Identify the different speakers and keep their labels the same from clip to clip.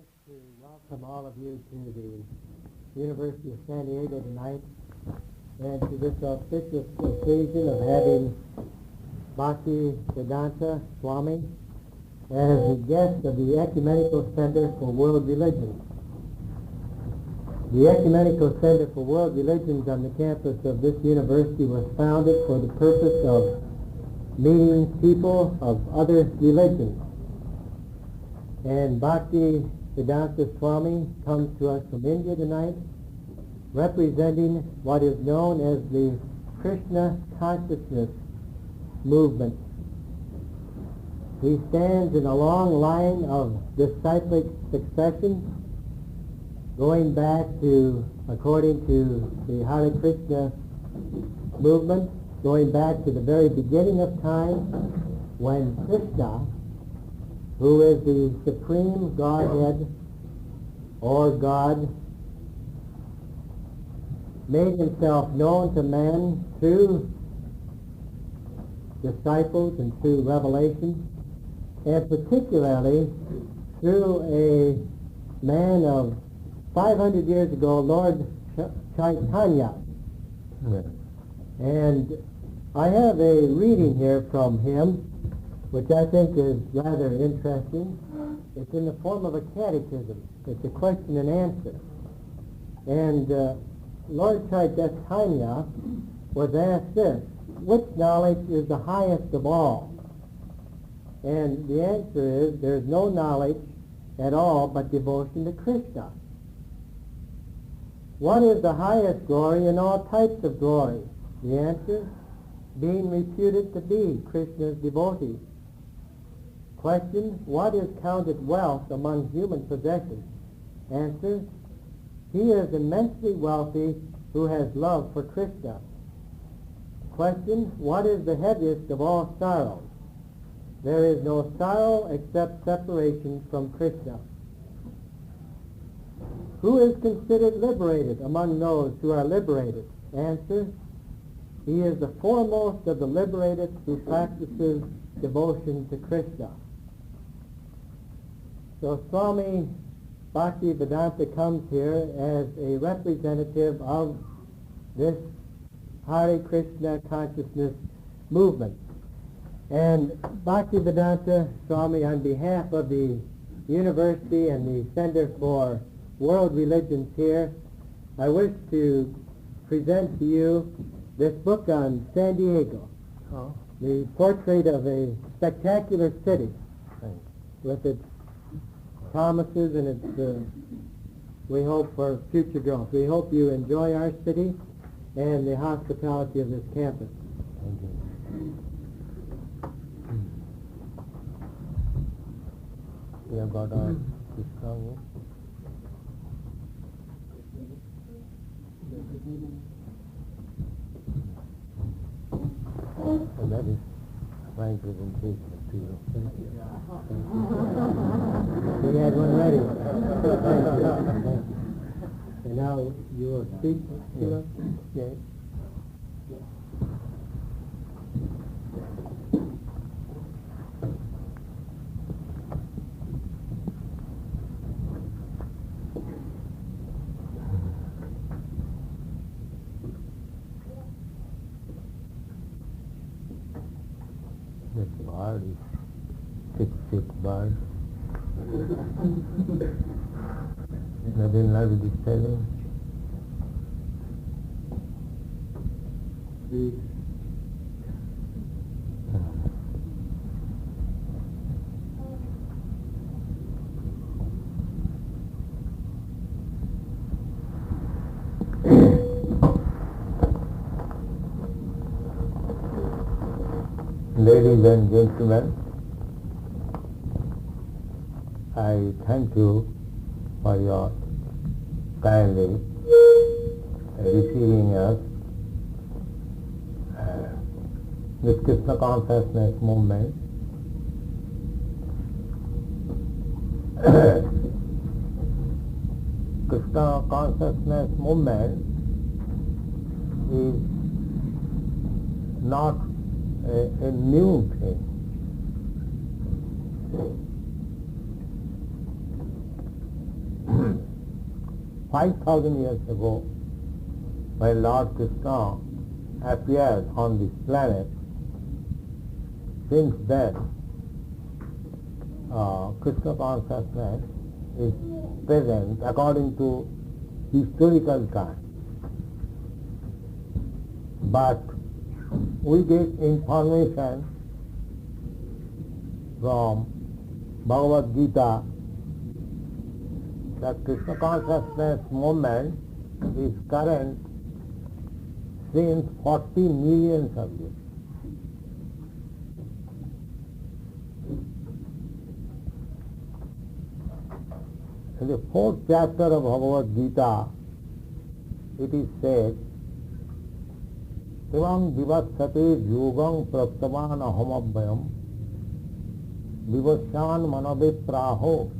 Speaker 1: wish to welcome all of you to the University of San Diego tonight and to this auspicious occasion of having Bhakti Vedanta Swami as the guest of the Ecumenical Center for World Religions. The Ecumenical Center for World Religions on the campus of this university was founded for the purpose of meeting people of other religions. And Bhakti Vedanta Swami comes to us from India tonight, representing what is known as the Krishna consciousness movement. He stands in a long line of disciplic succession, going back to, according to the Hare Krishna movement, going back to the very beginning of time when Krishna, who is the supreme Godhead or God, made himself known to man through disciples and through revelation, and particularly through a man of 500 years ago, Lord Chaitanya.
Speaker 2: Yes.
Speaker 1: And I have a reading here from him, which I think is rather interesting. It's in the form of a catechism. It's a question and answer. And Lord Chaitanya was asked this: which knowledge is the highest of all? And the answer is, there's no knowledge at all but devotion to Krishna. What is the highest glory in all types of glory? The answer, being reputed to be Krishna's devotee. Question, what is counted wealth among human possessions? Answer, he is immensely wealthy who has love for Krishna. Question, what is the heaviest of all sorrows? There is no sorrow except separation from Krishna. Who is considered liberated among those who are liberated? Answer, he is the foremost of the liberated who practices devotion to Krishna. So Swami Bhakti Vedanta comes here as a representative of this Hare Krishna consciousness movement. And Bhakti Vedanta Swami, on behalf of the university and the Center for World Religions here, I wish to present to you this book on San Diego, the portrait of a spectacular city with its promises and its, we hope, for future growth. We hope you enjoy our city and the hospitality of this campus.
Speaker 2: Thank you. We have got our discount. And that is my presentation to you.
Speaker 1: We had one ready. Thank you. And now you will speak, Srila?
Speaker 2: Yes. This bird is 6 feet bird. Nothing like this telling. Ladies and gentlemen, I thank you for your kindly receiving us. This Krishna consciousness movement Krishna consciousness movement is not a new thing. 5,000 years ago, when Lord Krishna appeared on this planet, since then Krishna consciousness is present according to historical time. But we get information from Bhagavad Gita that Krishna consciousness movement is current since 40 millions of years. In the 4th chapter of Bhagavad Gita, it is said, Evam vivassate yogam praktavan ahamabhyam vivasyan manave praho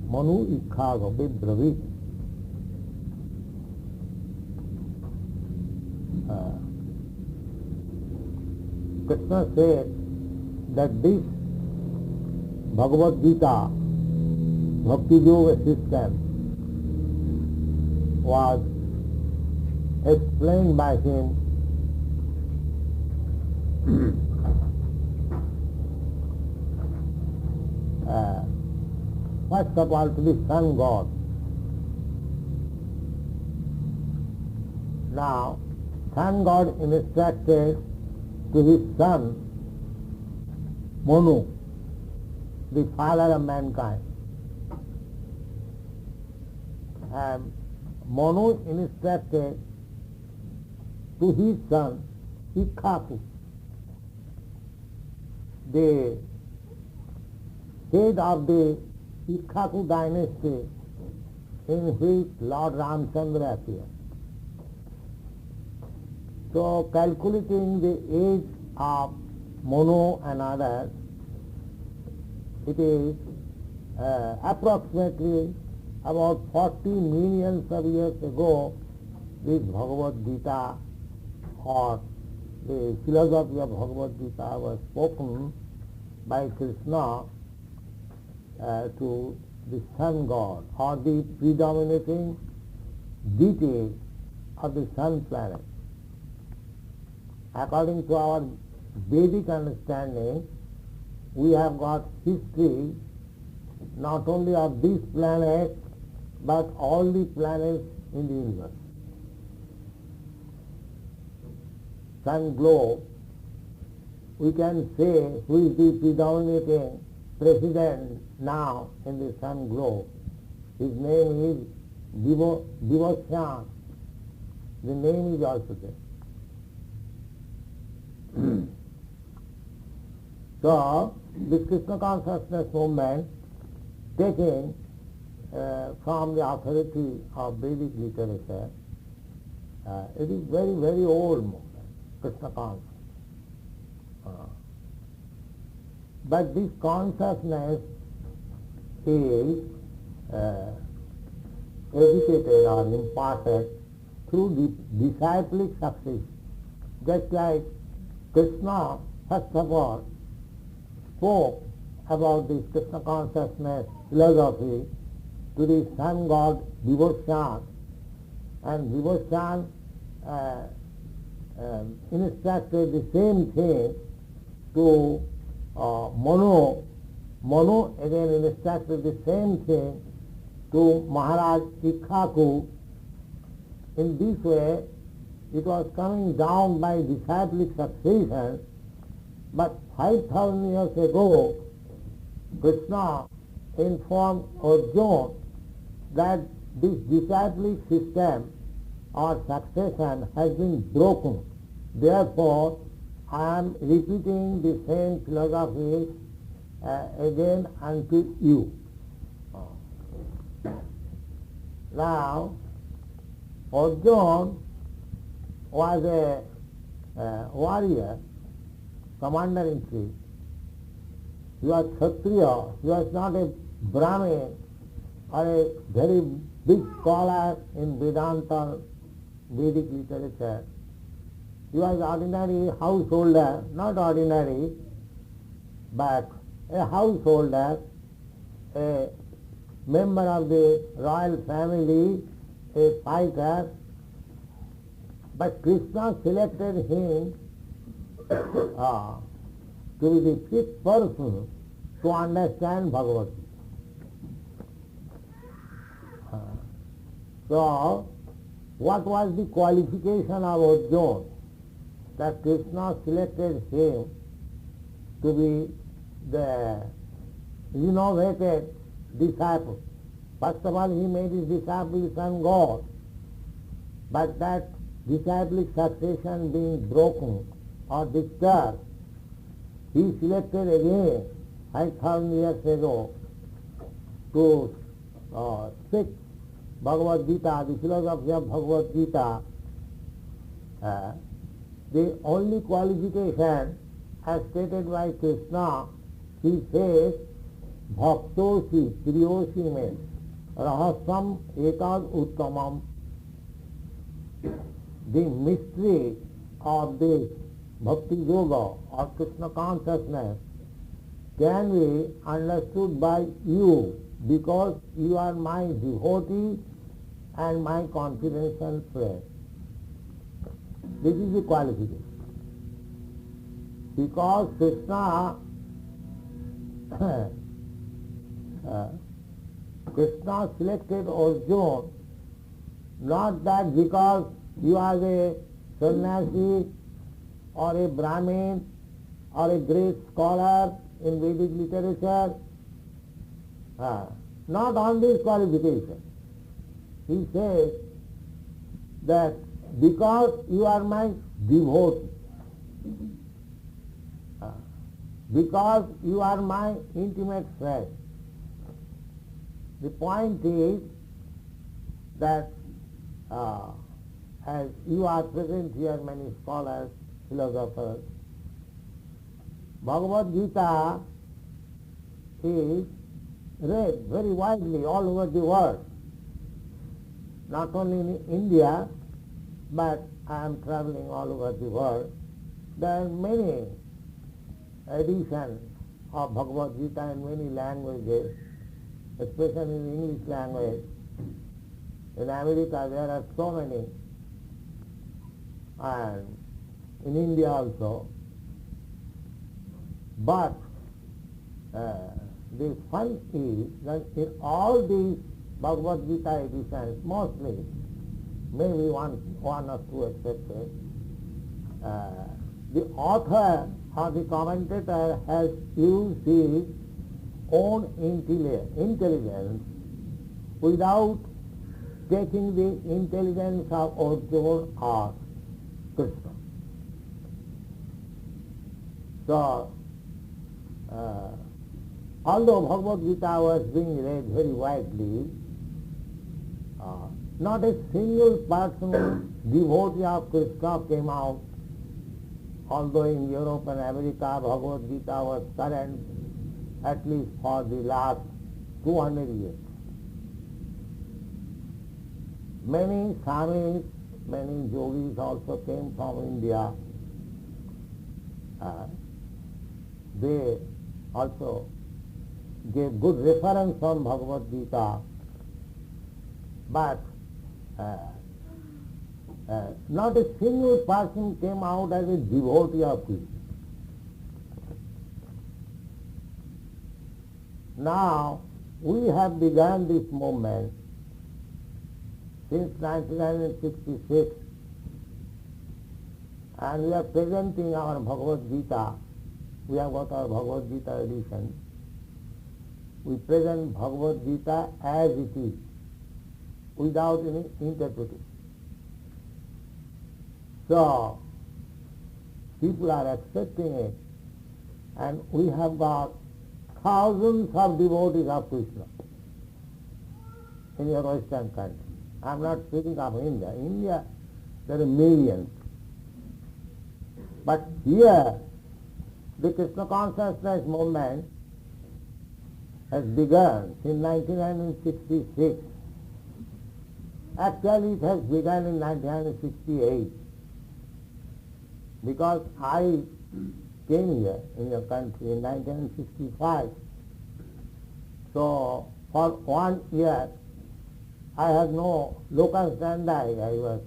Speaker 2: manu ikhaga vidravit. Krishna said that this Bhagavad Gita Bhakti Yoga system was explained by him first of all to the sun god. Now, sun god instructed to his son Manu, the father of mankind. And Manu instructed to his son Ikhaku, the head of the Ikhaku dynasty in which Lord Ramchandra appeared. So, calculating the age of Manu and others, it is approximately about 40 millions of years ago, this Bhagavad Gita or the philosophy of Bhagavad Gita was spoken by Krishna to the sun god or the predominating deity of the sun planet. According to our Vedic understanding, we have got history not only of this planet but all the planets in the universe. Sun globe, we can say who is the predominating president now in the sun globe. His name is Vivasyan. The name is also there. So, this Krishna consciousness movement, taking from the authority of Vedic literature, it is very, very old movement, Krishna consciousness. But this consciousness is educated or imparted through the disciplic succession. Just like Krishna, first of all, spoke about this Krishna consciousness philosophy to the sun god Vivasyan, and Vivasyan instructed the same thing to Manu. Manu again instructed the same thing to Maharaj Ikhaku. In this way, it was coming down by disciplic succession, but 5,000 years ago, Krishna informed Arjuna that this disciplic system or succession has been broken. Therefore, I am repeating the same philosophy again unto you. Now, Arjuna was a warrior, commander-in-chief. He was Kshatriya, he was not a Brahmin or a very big scholar in Vedanta, Vedic literature. He was ordinary householder, not ordinary, but a householder, a member of the royal family, a fighter, but Krishna selected him to be the fifth person to understand Bhagavad Gita. So, what was the qualification of Arjuna? That Krishna selected him to be the innovated disciple. First of all, he made his disciple son God, but that disciplic succession being broken or disturbed, he selected again 5,000 years ago to speak Bhagavad Gita, the philosophy of Bhagavad Gita. The only qualification as stated by Krishna, he says, Bhaktosi Priyosi me Rahasam Etad Uttamam. The mystery of this Bhakti Yoga or Krishna consciousness can be understood by you because you are my devotee and my confidential friend. This is the qualification. Because Krishna Krishna selected Arjuna, not that because you are a sannyasi or a Brahmin or a great scholar in Vedic literature, not on this qualification. He says that because you are my devotee, because you are my intimate friend. The point is that as you are present here, many scholars, philosophers, Bhagavad Gita is read very widely all over the world, not only in India, but I am traveling all over the world. There are many editions of Bhagavad Gita in many languages, especially in English language. In America there are so many, and in India also. But the fun is that in all these Bhagavad Gita editions, mostly, maybe one or two exceptions, the author or the commentator has used his own intelligence without taking the intelligence of Arjuna or Krishna. So, although Bhagavad Gita was being read very widely, not a single person, devotee of Krishna, came out. Although in Europe and America Bhagavad Gita was current at least for the last 200 years. Many Swamis, many yogis also came from India. They also gave good reference on Bhagavad Gita, but not a single person came out as a devotee of Krishna. Now, we have begun this movement since 1966, and we are presenting our Bhagavad Gita. We have got our Bhagavad Gita edition. We present Bhagavad Gita as it is, without any interpretation. So, people are accepting it, and we have got thousands of devotees of Krishna in your Western country. I am not speaking of India. India, there are millions. But here, the Krishna consciousness movement has begun in 1966. Actually, it has begun in 1968. Because I came here in your country in 1965. So, for 1 year I had no local standby. I was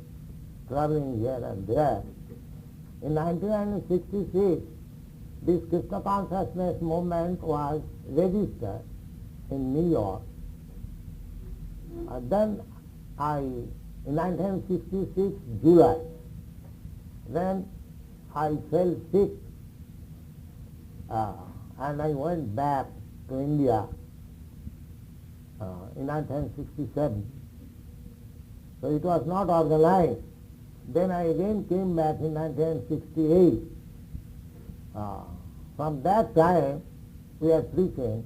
Speaker 2: traveling here and there. In 1966, this Krishna consciousness movement was registered in New York. Then in 1966, July, then I fell sick and I went back to India in 1967. So it was not organized. Then I again came back in 1968. From that time, we are preaching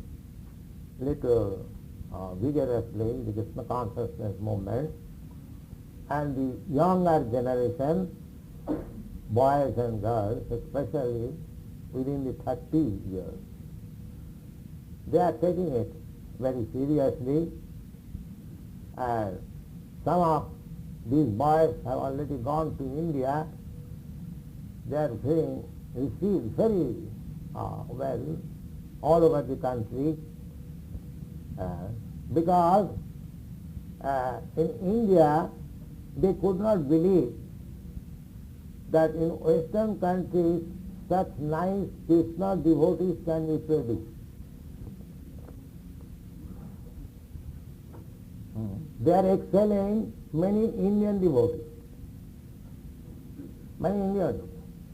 Speaker 2: little vigorously the Krishna consciousness movement, and the younger generation, boys and girls, especially within the 30 years, they are taking it very seriously, and some of these boys have already gone to India. They are being received very well all over the country, because in India they could not believe that in Western countries such nice Krishna devotees can be produced. They are excelling many Indian devotees,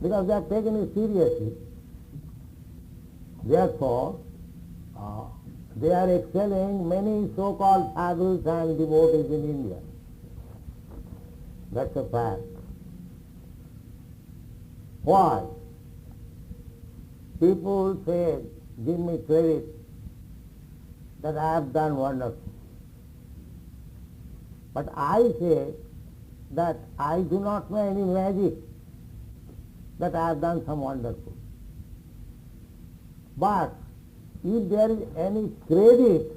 Speaker 2: because they are taken it seriously. Therefore, they are excelling many so-called sadhus and devotees in India. That's a fact. Why? People say, give me credit that I have done wonderful. But I say that I do not know any magic, that I have done some wonderful. But if there is any credit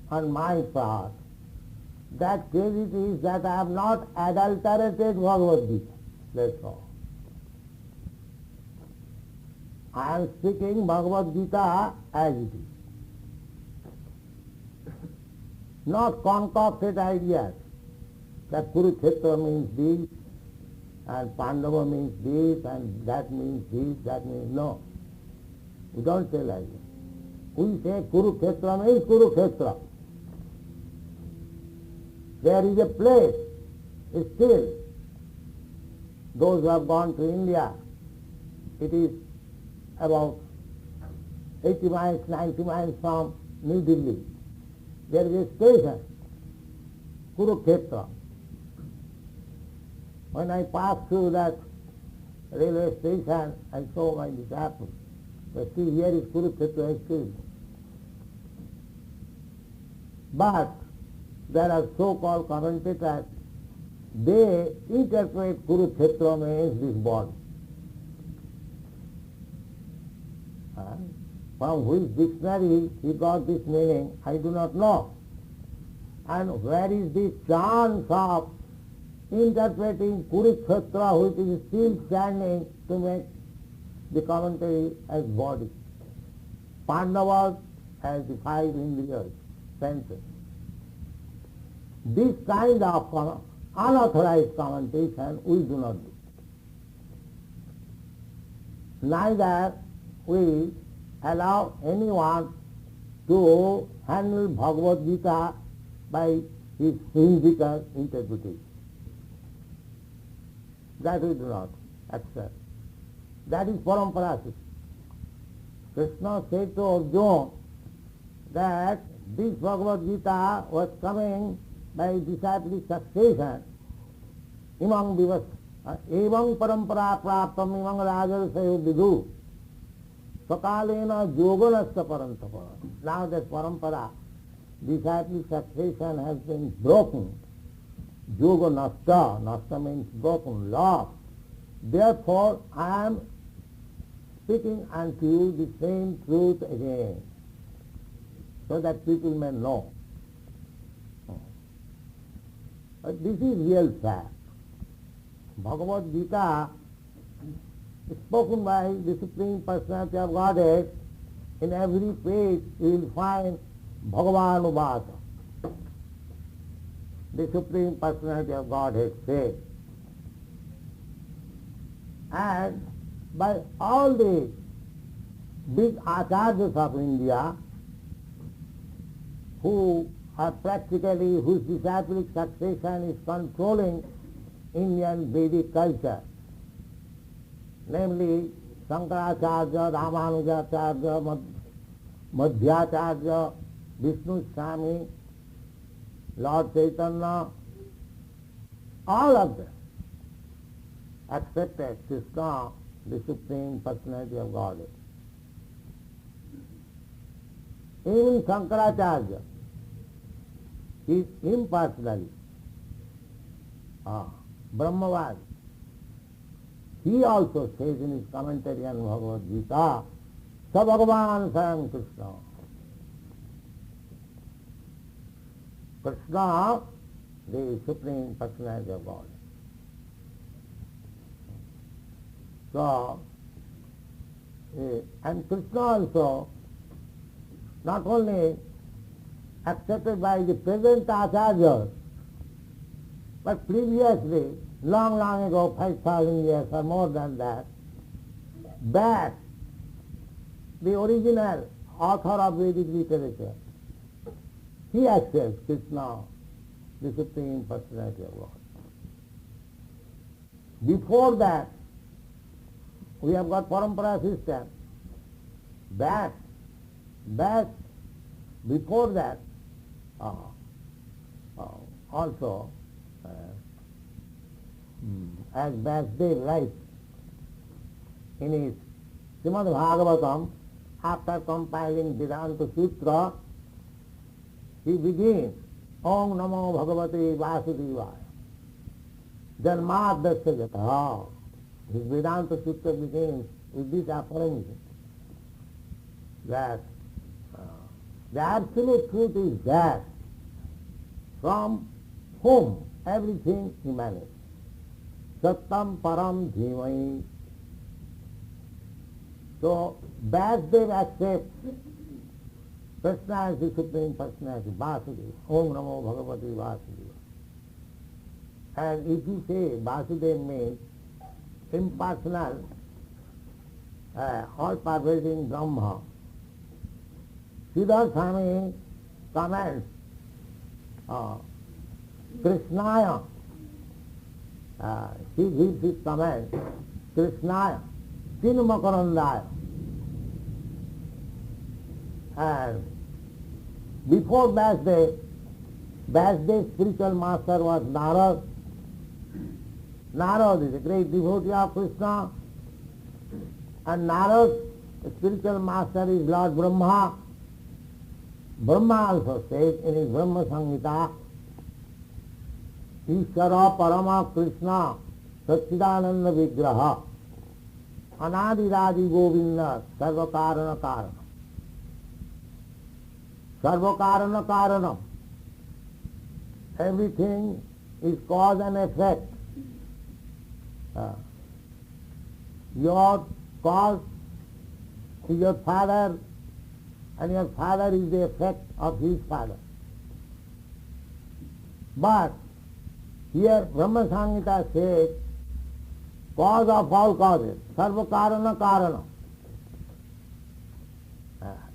Speaker 2: on my part, that credit is that I have not adulterated Bhagavad Gita. That's all. I am speaking Bhagavad Gita as it is. Not concocted ideas that Kurukshetra means this, and Pandava means this, and that means this, that means no. We don't say like that. We say Kurukshetra means Kurukshetra. There is a place, still, those who have gone to India, it is about 80 miles, 90 miles from New Delhi. There is a station, Kurukshetra. When I passed through that railway station, I saw my disciples. But see, here is Kurukshetra still. But there are so-called commentators, they interpret Kurukshetra means this body. From which dictionary he got this meaning, I do not know. And where is the chance of interpreting Kurukshetra, which is still standing, to make the commentary as body? Pandavas as the 5 indriyas, senses. This kind of unauthorized commentation we do not do. Neither we allow anyone to handle Bhagavad Gita by his whimsical interpretation. That we do not accept. That is parampara system. Krishna said to Arjuna that this Bhagavad Gita was coming by disciplic succession. Imam vivas, evam parampara praptam imam rajarsayo vidu. Sakalena yoganasta parantapa. Now that parampara, disciplic succession has been broken. Yoga nasta, nasta means broken, lost. Therefore, I am speaking unto you the same truth again, so that people may know. But this is real fact. Bhagavad Gita is spoken by the Supreme Personality of Godhead. In every page you will find Bhagavan Uvasa. The Supreme Personality of Godhead said. And by all the big acharyas of India, who are practically, whose disciplic succession is controlling Indian Vedic culture, namely Shankaracharya, Ramanujacharya, Madhyacharya, Vishnu Swami, Lord Chaitanya, all of them accepted Krishna, the Supreme Personality of Godhead. Even Shankaracharya is impersonally Brahmavad. He also says in his commentary on Bhagavad Gita, Sa Bhagavan Swayam Krishna. Krishna, the Supreme Personality of God. So, and Krishna also not only accepted by the present acharyas, but previously, long ago, 5,000 years or more than that, back, the original author of Vedic literature, he accepts Krishna, the Supreme Personality of God. Before that, we have got Parampara system. Back, before that, also, as Vasudev writes in his Srimad Bhagavatam, after compiling Vedanta Sutra, he begins, Om Namo Bhagavate Vasudevaya, Janmadasya Jataha. His Vedanta Sutra begins with this affirmation, that the absolute truth is that from whom everything emanates. Sattam Param Dhimai. So, Vasudev accepts Krishna as the Supreme Personality, Vasudeva. Om Namo Bhagavate Vasudeva. And if you say Vasudeva means impersonal, all-pervading Brahma, Sridhar Swami comments, Krishnaya, he gives his comment, Krishnaya, Chinmakarandaya. And before Vasudev's spiritual master was Narad. Narad is a great devotee of Krishna, and Narad's spiritual master is Lord Brahma. Brahma also says in his Brahma Samhita, Ishvara Parama Krishna Satchidananda Vigraha Anadiradi Govinda Sarvakarana Karana. Sarvakarana Karanam. Everything is cause and effect. Your cause is your father, and your father is the effect of his father. But here Brahma Samhita says, cause of all causes, sarva karana karana.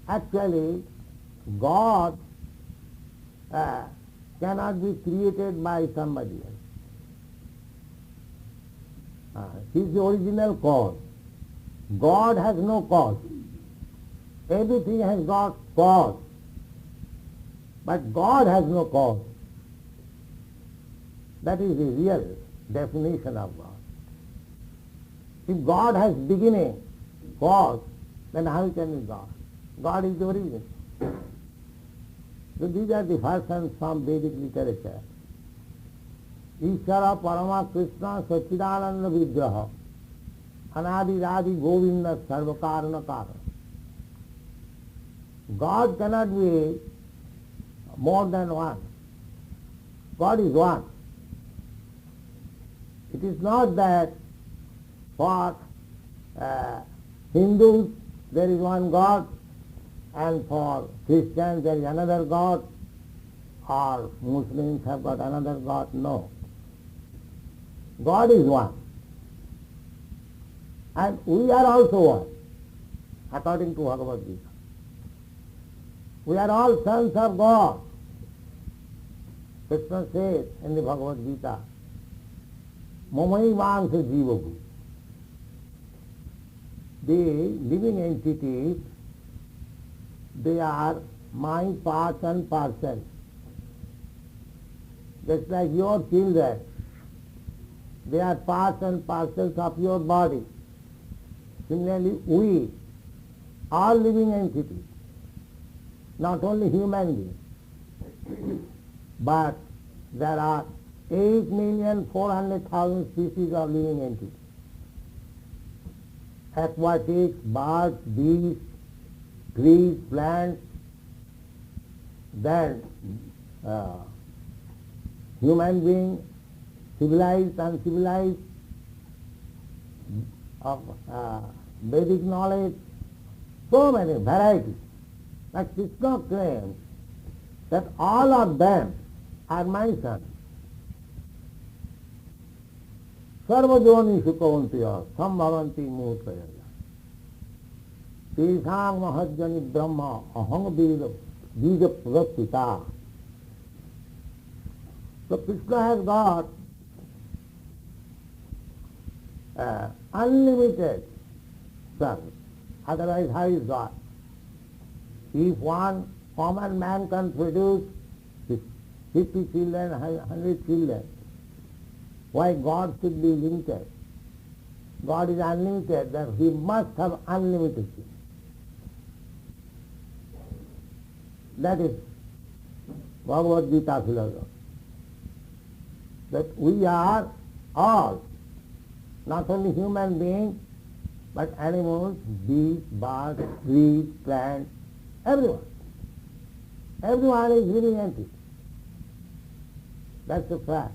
Speaker 2: Actually, God cannot be created by somebody else. He is the original cause. God has no cause. Everything has got cause. But God has no cause. That is the real definition of God. If God has beginning, cause, then how can be God? God is the origin. So these are the versions from Vedic literature. Ishvara Parama Krishna Satchidananda Vigraha Anadi Radi Govinda Sarvakarana Karana. God cannot be more than one. God is one. It is not that for Hindus there is one God, and for Christians there is another God, or Muslims have got another God. No. God is one. And we are also one, according to Bhagavad Gita. We are all sons of God. Krishna says in the Bhagavad Gita, Mamai Vangsa Jivagu. The living entities, they are my parts and parcels. Just like your children, they are parts and parcels of your body. Similarly, we, all living entities, not only human beings, but there are 8,400,000 species of living entities. Aquatics, birds, beasts, trees, plants, then human beings, civilized, uncivilized, of Vedic knowledge, so many varieties. But Krishna claims that all of them are my sons. Sarvajonishu kauntiya sambhavanti murtaya. Tesang mahajjani brahma aham bija pravatita. So Krishna has got unlimited sons. Otherwise, how is God? If one common man can produce 50 children, 100 children, why God should be limited? God is unlimited, that He must have unlimited children. That is Bhagavad Gita philosophy. That we are all, not only human beings, but animals, beasts, birds, trees, plants, everyone. Everyone is living entity. That's the fact.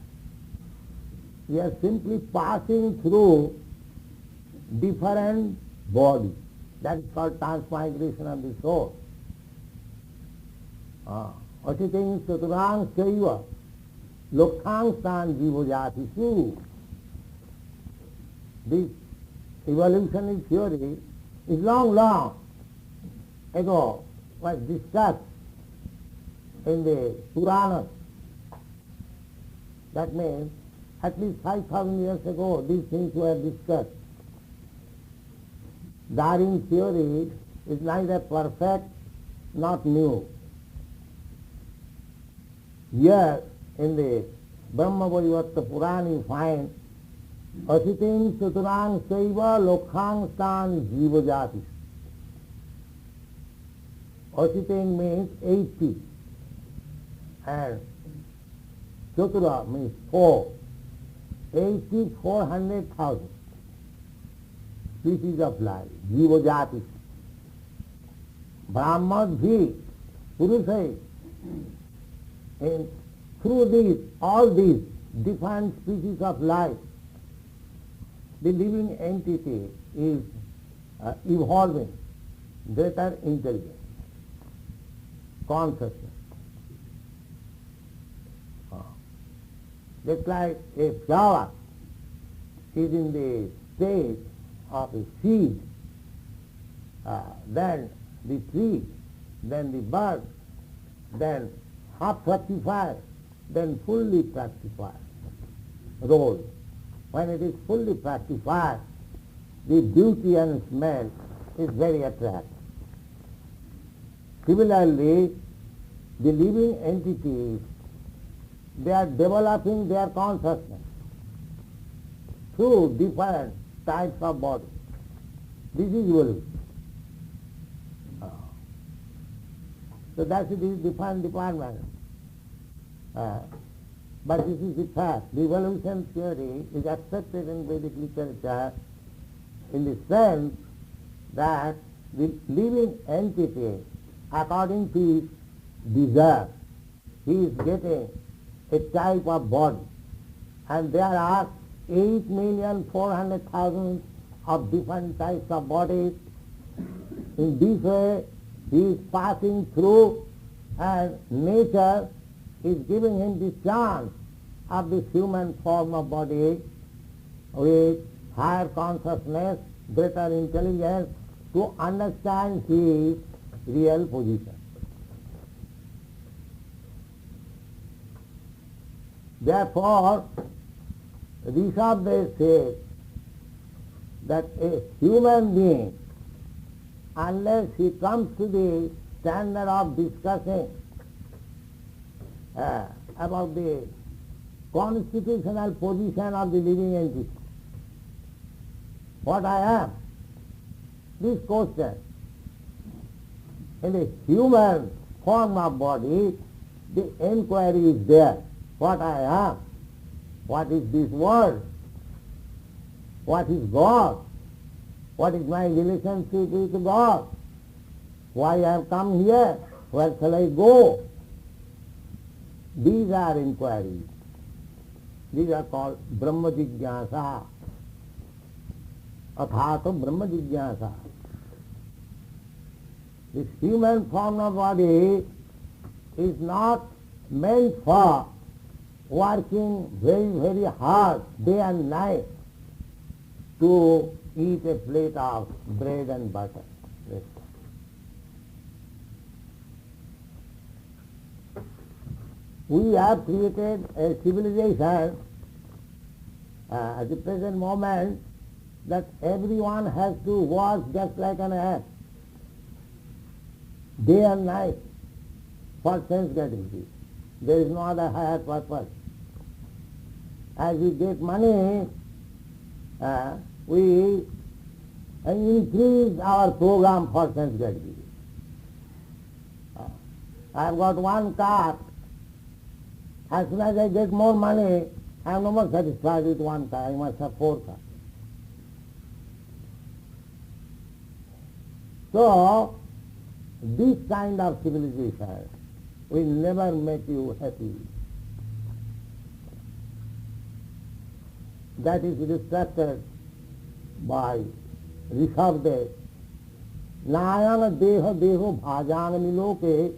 Speaker 2: We are simply passing through different bodies. That is called transmigration of the soul. Asiting saturang chaiva lokhang stan jivojatisu. This evolutionary theory is long ago was discussed in the Puranas. That means at least 5,000 years ago these things were discussed. Darwin theory is neither perfect nor new. Here in the Brahma Vaivarta Purana you find Asiting Saturang Saiva Lokhang Stan Jivajati. Asiting means 80 and Chatura means 4. 400,000 species of life, Jivajati. Brahmas bhi, Purusai. And through these, all these different species of life, the living entity is evolving greater intelligence, consciousness. Just like a flower is in the state of a seed, then the tree, then the bird, then half fructified, then fully fructified role. When it is fully fructified, the beauty and smell is very attractive. Similarly, the living entities, they are developing their consciousness through different types of bodies. This is evolution. So that's the different department. But this is the fact. The evolution theory is accepted in Vedic literature in the sense that the living entity, according to his desire, he is getting a type of body. And there are 8,400,000 of different types of bodies. In this way, he is passing through, and nature is giving him the chance of this human form of body with higher consciousness, greater intelligence, to understand his real position. Therefore, Rishabdev says that a human being, unless he comes to the standard of discussing about the constitutional position of the living entity, what I am, this question, in the human form of body, the inquiry is there. What I am, what is this world, what is God, what is my relationship with God, why I have come here, where shall I go? These are inquiries. These are called Brahma Jigyasa, Athato Brahma Jigyasa. This human form of body is not meant for working very, very hard day and night to eat a plate of bread and butter. We have created a civilization at the present moment that everyone has to work just like an ant, day and night, for sense gratification. There is no other higher purpose. As we get money, we increase our program for sense gratification. I have got one car. As soon as I get more money, I am no more satisfied with one car. I must have 4 cars. So, this kind of civilization will never make you happy. That is illustrated by Rishabdev. Nayan deha deho bhajan miloke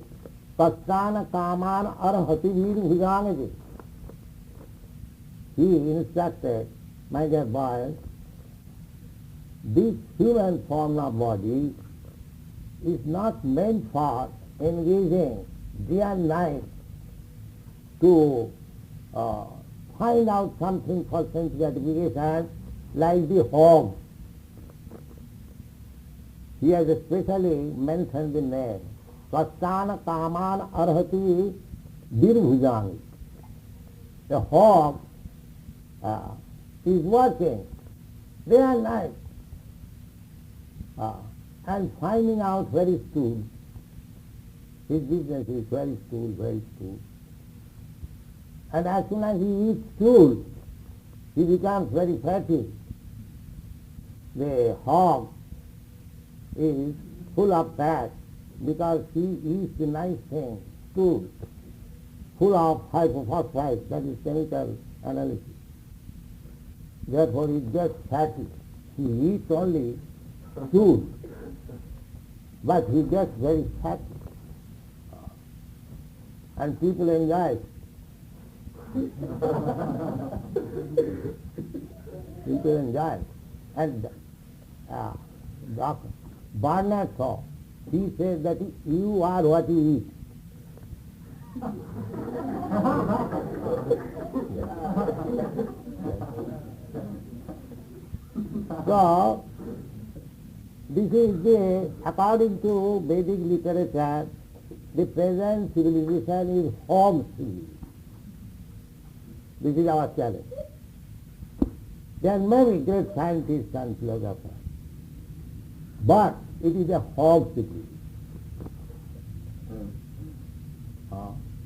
Speaker 2: kastan kaman arhati vir bhujanage. He instructed, my dear boy, this human form of body is not meant for engaging day and night to find out something for sense gratification like the hog. He has especially mentioned the name. Kastan kaman arhati virbhujani. The hog is working day and night and finding out where is stool. His business is very stool, very stool. And as soon as he eats stool, he becomes very fatty. The hog is full of fat because he eats the nice thing, stool, full of hypophosphate, that is chemical analysis. Therefore he gets fatty. He eats only stool, but he gets very fatty. And people enjoy it. People enjoy it. And Dr. Barnard Shaw, he says that you are what you eat. So, this is the, according to Vedic literature, the present civilization is hog civilization. This is our challenge. There are many great scientists and philosophers, but it is a hog civilization.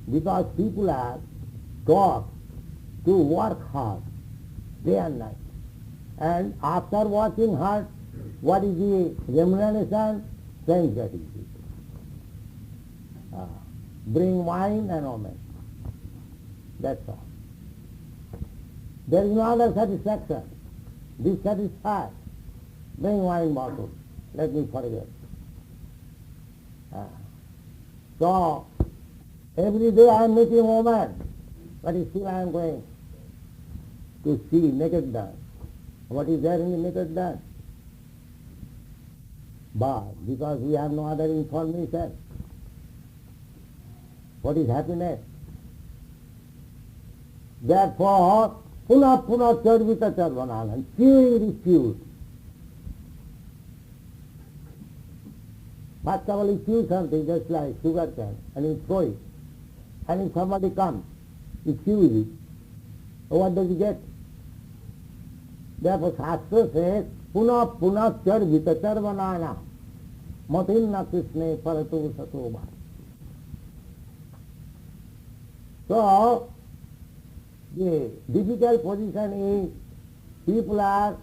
Speaker 2: Because people are taught to work hard day and night. And after working hard, what is the remuneration? Sense gratification. Bring wine and omen. That's all. There is no other satisfaction. Dissatisfied. Bring wine bottle. Let me forget. So, every day I am meeting woman, but still I am going to see naked dance. What is there in the naked dance? But because we have no other information, what is happiness? Therefore, puna charvita charvananan, chewing refuse. First of all, you chew something just like sugar cane, and you throw it. And if somebody comes, you chew it. What does he get? Therefore, Shastra says, puna charvita charvanana, matinna krishne paratu satoba. So, the difficult position is people are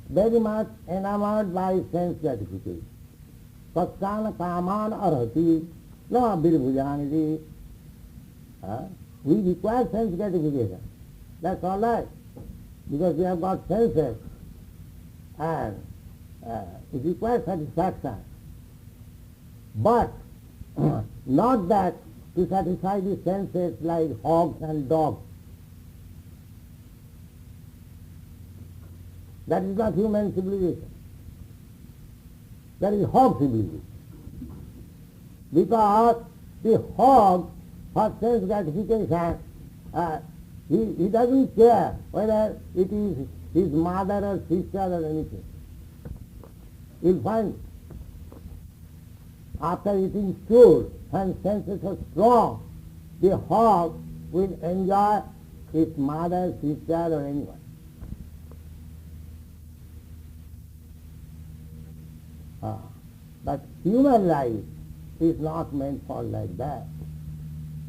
Speaker 2: very much enamored by sense gratification. Paksana kaman arhati na birbhujanidi. We require sense gratification. That's all right. Because we have got senses and it requires satisfaction. But not that to satisfy the senses like hogs and dogs. That is not human civilization. That is hog civilization. Because the hog, for sense gratification, he doesn't care whether it is his mother or sister or anything. You'll find after eating food and senses are strong, the hog will enjoy its mother, sister or anyone. But human life is not meant for like that.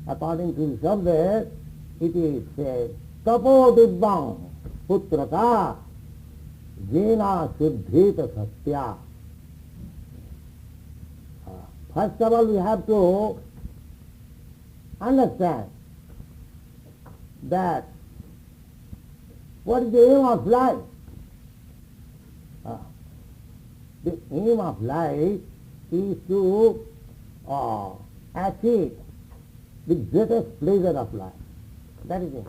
Speaker 2: According to the subject, it is said, tapo dibbang putraka jena suddhita satya. First of all, we have to understand that what is the aim of life? The aim of life is to achieve the greatest pleasure of life. That is it.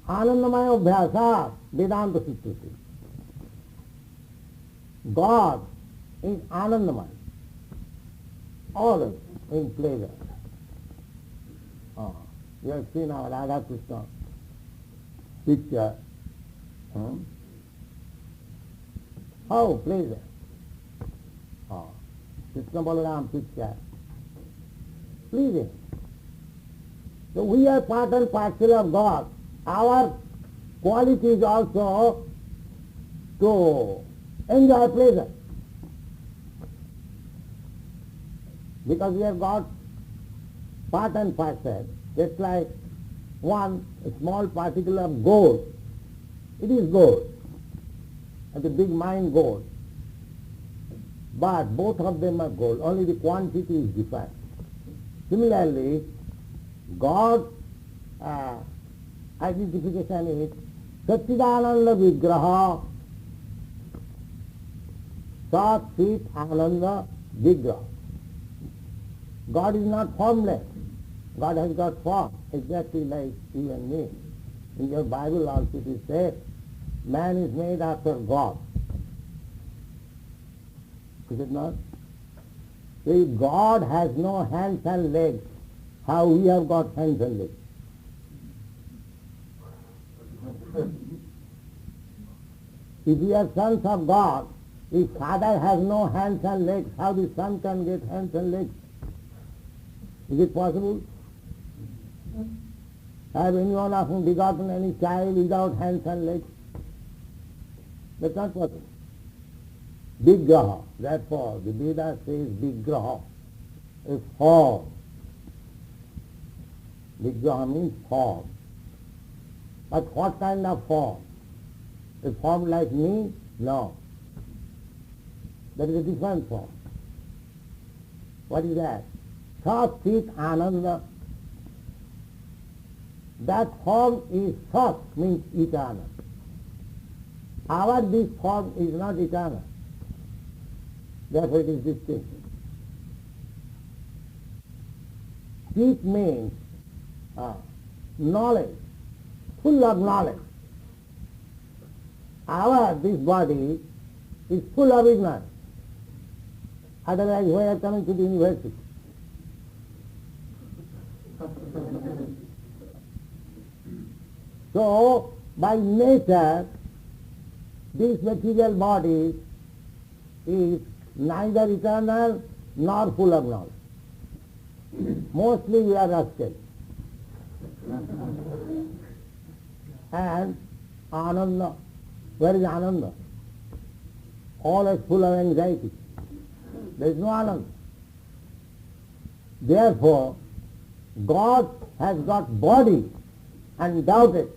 Speaker 2: Anandamaya abhyasa Vedanta Sutriti. God is Anandamaya, always in pleasure. You have seen our Radha Krishna picture. How pleasure. Krishna Balaram picture. Pleasing. So we are part and parcel of God. Our quality is also to enjoy pleasure. Because we have got part and parcel, just like one small particle of gold. It is gold, and the big mine gold. But both of them are gold, only the quantity is different. Similarly, God identification is Satchidananda Vigraha, Sat Chit Ananda Vigraha. God is not formless. God has got form, exactly like you and me. In your Bible also it is said, man is made after God. Is it not? So if God has no hands and legs, how we have got hands and legs? If we are sons of God, if Father has no hands and legs, how the Son can get hands and legs? Is it possible? Have anyone of whom begotten any child without hands and legs? That's not possible. Vigraha. Therefore, the Veda says Vigraha is form. Vigraha means form. But what kind of form? A form like me? No. That is a different form. What is that? Sat Chit Ananda. That form is Sat, means eternal. Our this form is not eternal. Therefore it is distinct. Chit means knowledge, full of knowledge. This body is full of ignorance. Otherwise, why are coming to the university? So, by nature, this material body is neither eternal nor full of knowledge. Mostly we are rascals. And Ananda, where is Ananda? Always full of anxiety. There is no Ananda. Therefore, God has got body undoubted,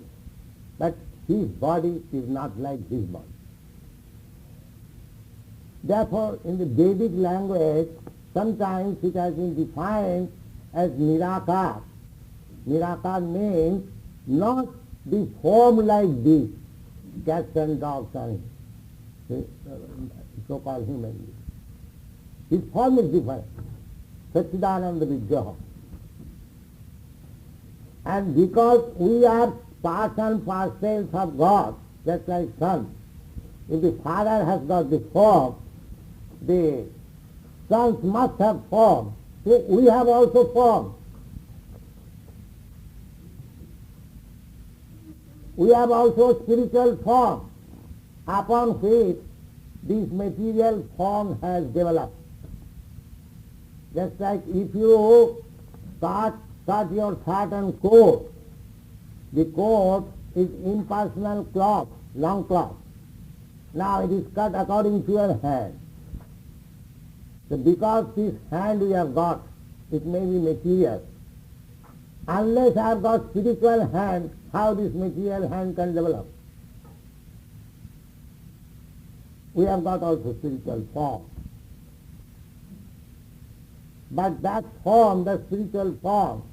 Speaker 2: but his body is not like his body. Therefore, in the Vedic language, sometimes it has been defined as Nirakar. Nirakar means not the form like this, cats and dogs and so-called human beings. His form is different. Satchidananda Vigraha. And because we are parts and parcels of God, just like Son, if the Father has got the form, the sons must have form. So we have also form. We have also spiritual form upon which this material form has developed. Just like if you cut your shirt and coat, the coat is impersonal cloth, long cloth. Now it is cut according to your hand. So because this hand we have got, it may be material. Unless I have got spiritual hand, how this material hand can develop? We have got also spiritual form. But that form, the spiritual form,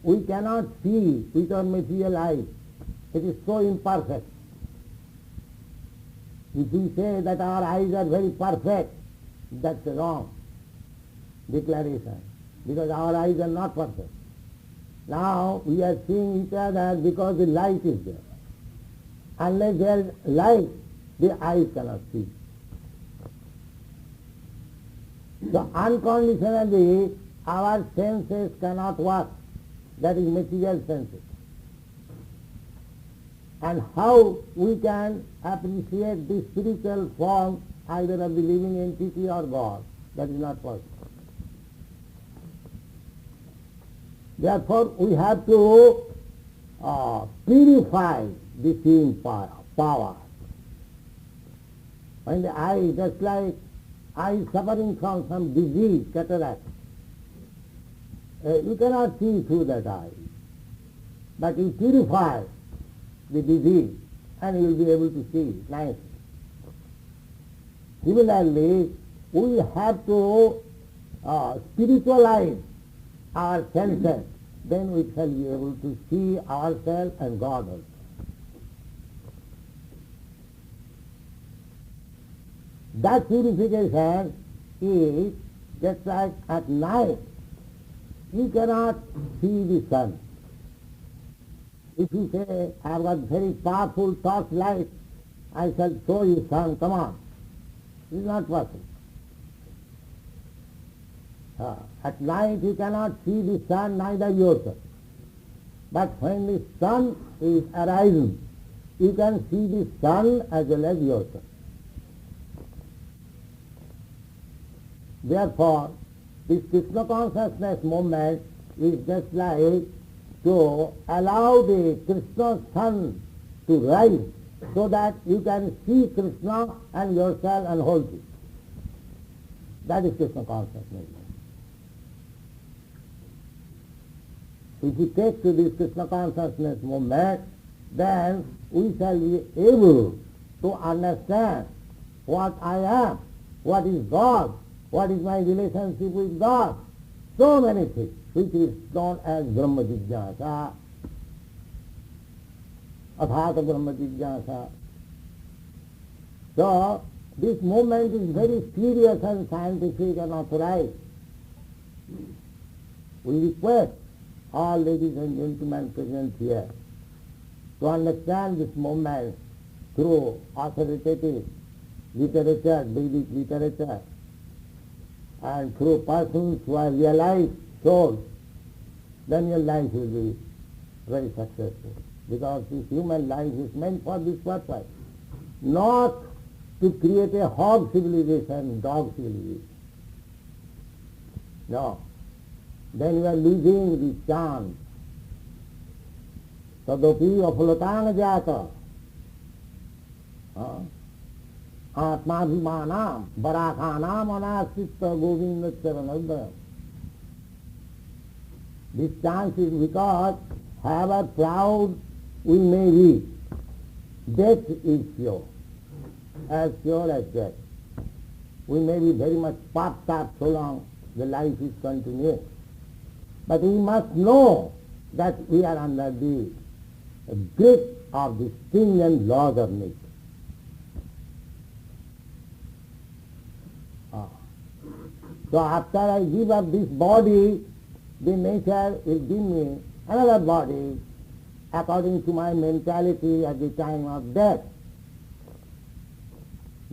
Speaker 2: we cannot see with our material eyes. It is so imperfect. If we say that our eyes are very perfect, that's a wrong declaration, because our eyes are not perfect. Now we are seeing each other because the light is there. Unless there is light, the eyes cannot see. So unconditionally our senses cannot work. That is material senses. And how we can appreciate the spiritual form either of the living entity or God, that is not possible. Therefore we have to purify the seeing power. When the eye, just like eye suffering from some disease, cataract, you cannot see through that eye. But you purify the disease and you will be able to see nicely. Similarly, we have to spiritualize our senses, then we shall be able to see ourselves and God also. That purification is just like at night. You cannot see the sun. If you say, I have got very powerful torchlight, I shall show you sun, come on. It is not possible. At night you cannot see the sun, neither yourself. But when the sun is arising, you can see the sun as well as yourself. Therefore, this Krishna consciousness movement is just like to allow the Krishna sun to rise so that you can see Krishna and yourself and hold it. That is Krishna consciousness. If we take to this Krishna consciousness movement, then we shall be able to understand what I am, what is God, what is my relationship with God, so many things, which is known as Brahma Jigyasa, Athata Brahma Jigyasa. So, this movement is very serious and scientific and authorized. We request all ladies and gentlemen present here to understand this movement through authoritative literature, Vedic literature, and through persons who are realized souls, then your life will be very successful. Because this human life is meant for this purpose, not to create a hog civilization, dog civilization. No. Then you are losing the chance. Tadopi afulotang jata. Atmadhimanam barakhanam anasitta govinda charanadam. This chance is because, however proud we may be, death is sure, as sure as death. We may be very much popped up so long the life is continuing. But we must know that we are under the grip of the stringent laws of nature. So after I give up this body, the nature will give me another body according to my mentality at the time of death.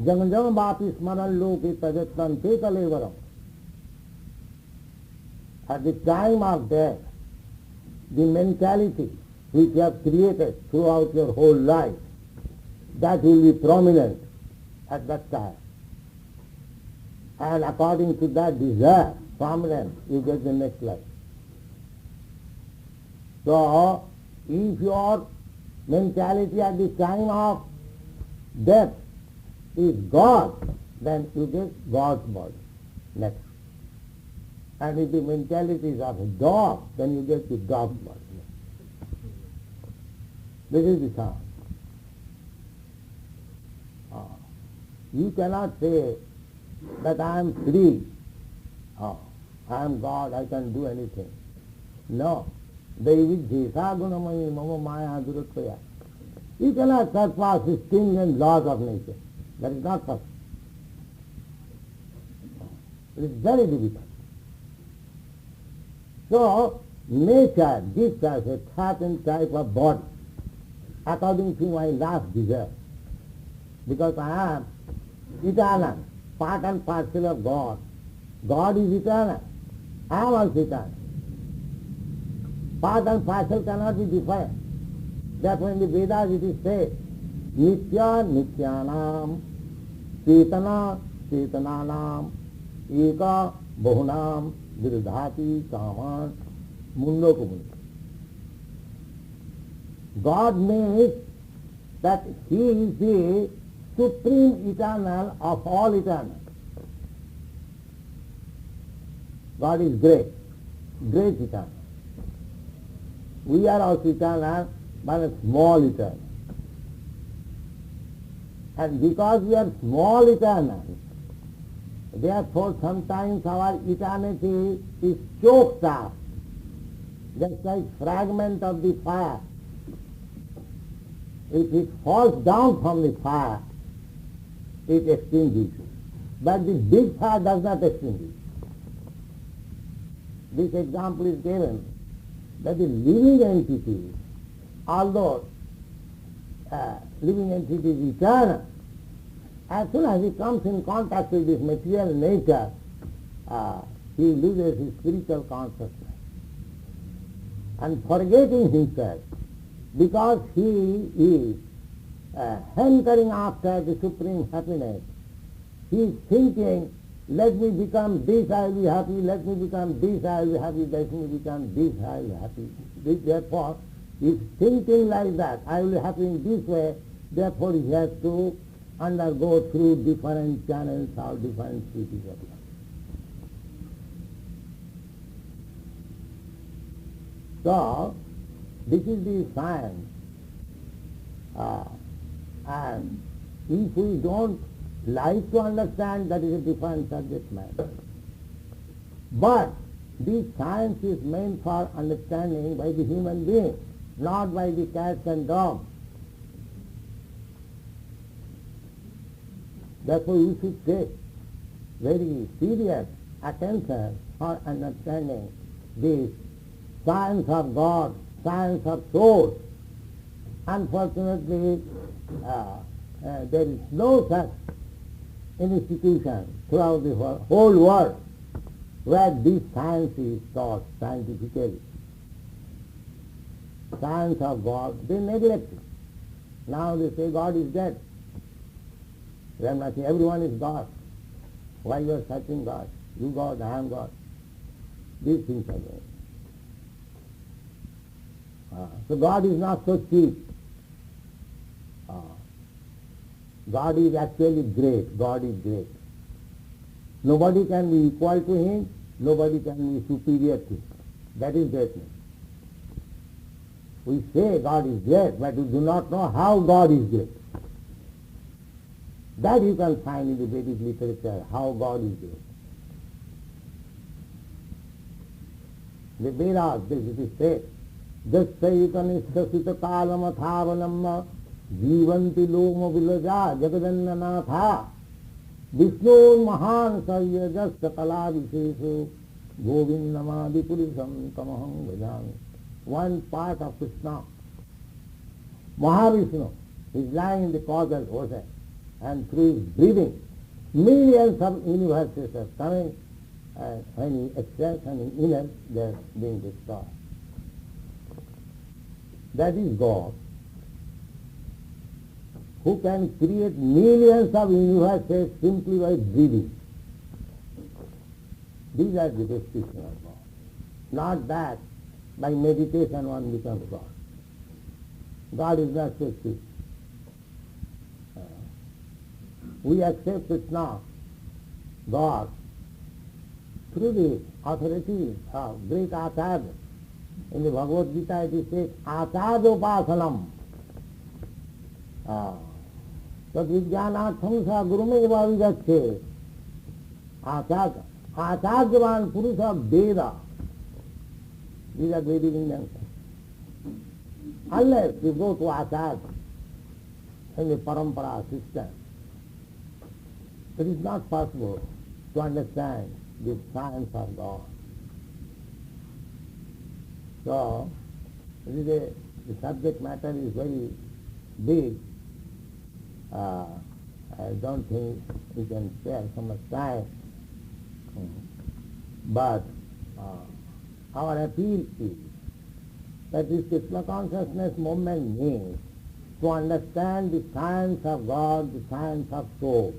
Speaker 2: Jang jang vapi smaran loke tajatan te kalevaram. At the time of death, the mentality which you have created throughout your whole life, that will be prominent at that time. And according to that desire, prominence, you get the next life. So, if your mentality at the time of death is God, then you get God's body next. And if the mentality is of a dog, then you get the dog's body next. This is the sound. You cannot say that I am free. I am God, I can do anything. No. You cannot surpass the stringent laws of nature. That is not possible. It is very difficult. So, nature gives us a certain type of body according to my last desire. Because I am eternal, part and parcel of God. God is eternal. I am also eternal. Part and parcel cannot be different. Therefore in the Vedas it is said, Nitya Nityanam, Chetana Chetananam, Eka Bahunam, Virdhati Kaman, Mundo Kumunda. God means that He is the supreme eternal of all eternal. God is great, great eternal. We are also eternal, but a small eternal. And because we are small eternal, therefore sometimes our eternity is choked up, just like fragment of the fire. If it falls down from the fire, it extinguishes. But the big fire does not extinguish. This example is given that the living entity, although living entity is eternal, as soon as he comes in contact with this material nature, he loses his spiritual consciousness. And forgetting himself, because he is hankering after the supreme happiness, he is thinking, let me become this, I will be happy, let me become this, I will be happy, let me become this, I will be happy. Therefore, he is thinking like that, I will be happy in this way, therefore he has to undergo through different channels or different cities of life. So, this is the science. And if we don't like to understand, that is a different subject matter. But this science is meant for understanding by the human being, not by the cats and dogs. Therefore you should take very serious attention for understanding this science of God, science of soul. Unfortunately, there is no such institution throughout the whole world where this science is taught scientifically. Science of God, they neglect it. Now they say God is dead. They are not saying everyone is God. Why you are searching God? You God, I am God. These things are going. So God is not so cheap. God is actually great. God is great. Nobody can be equal to Him. Nobody can be superior to Him. That is greatness. We say God is great, but we do not know how God is great. That you can find in the Vedic literature, how God is great. The Vedas, it is said, Jasayitanishta sita kalama thavanamma jivanti loma vilaja jagadananatha Vishnu mahan saryajas sakala vishesu govindamadi purisam tamaham bhajami. One part of Krishna, Mahavishnu, is lying in the causal ocean, and through his breathing, millions of universes are coming, and when he extends and he inhales, they are being destroyed. That is God, who can create millions of universes simply by breathing. These are the description of God. Not that by meditation one becomes God. God is not so cheap. We accept Krishna, God, through the authority of great Acharya. In the Bhagavad Gita it is said, Acharyopasanam. Tad vijnanatham sa gurumeva vijache. Acharya. Acharyavan Purusha Veda. These are Vedic Indians. Unless you go to Acharya in the parampara system, it is not possible to understand the science of God. So, the subject matter is very big. I don't think we can spare so much time. But our appeal is that this Krishna consciousness movement means to understand the science of God, the science of soul.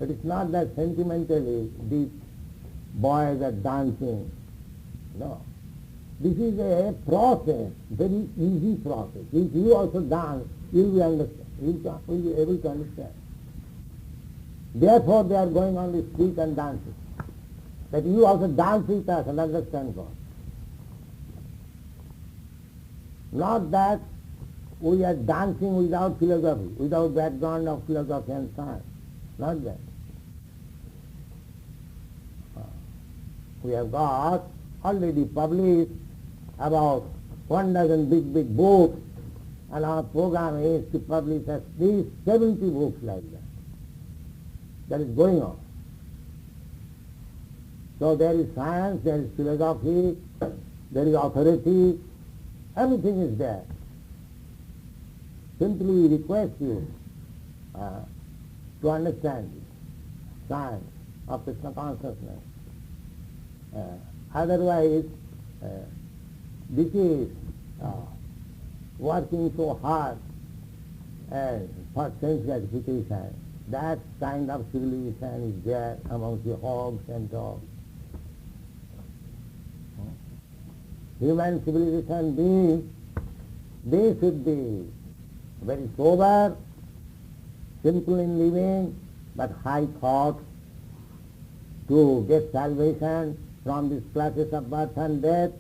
Speaker 2: It is not that sentimentally these boys are dancing. No. This is a process, very easy process. If you also dance, you will be able to understand. Therefore they are going on the street and dancing. That you also dance with us and understand God. Not that we are dancing without philosophy, without background of philosophy and science. Not that. We have got already published about 12 big books, and our program is to publish at least 70 books like that. That is going on. So there is science, there is philosophy, there is authority, everything is there. Simply request you to understand this science of Krishna consciousness. Otherwise, this is working so hard for sense gratification. That kind of civilization is there amongst the hogs and dogs. Human civilization beings, they should be very sober, simple in living, but high thought to get salvation from these classes of birth and death.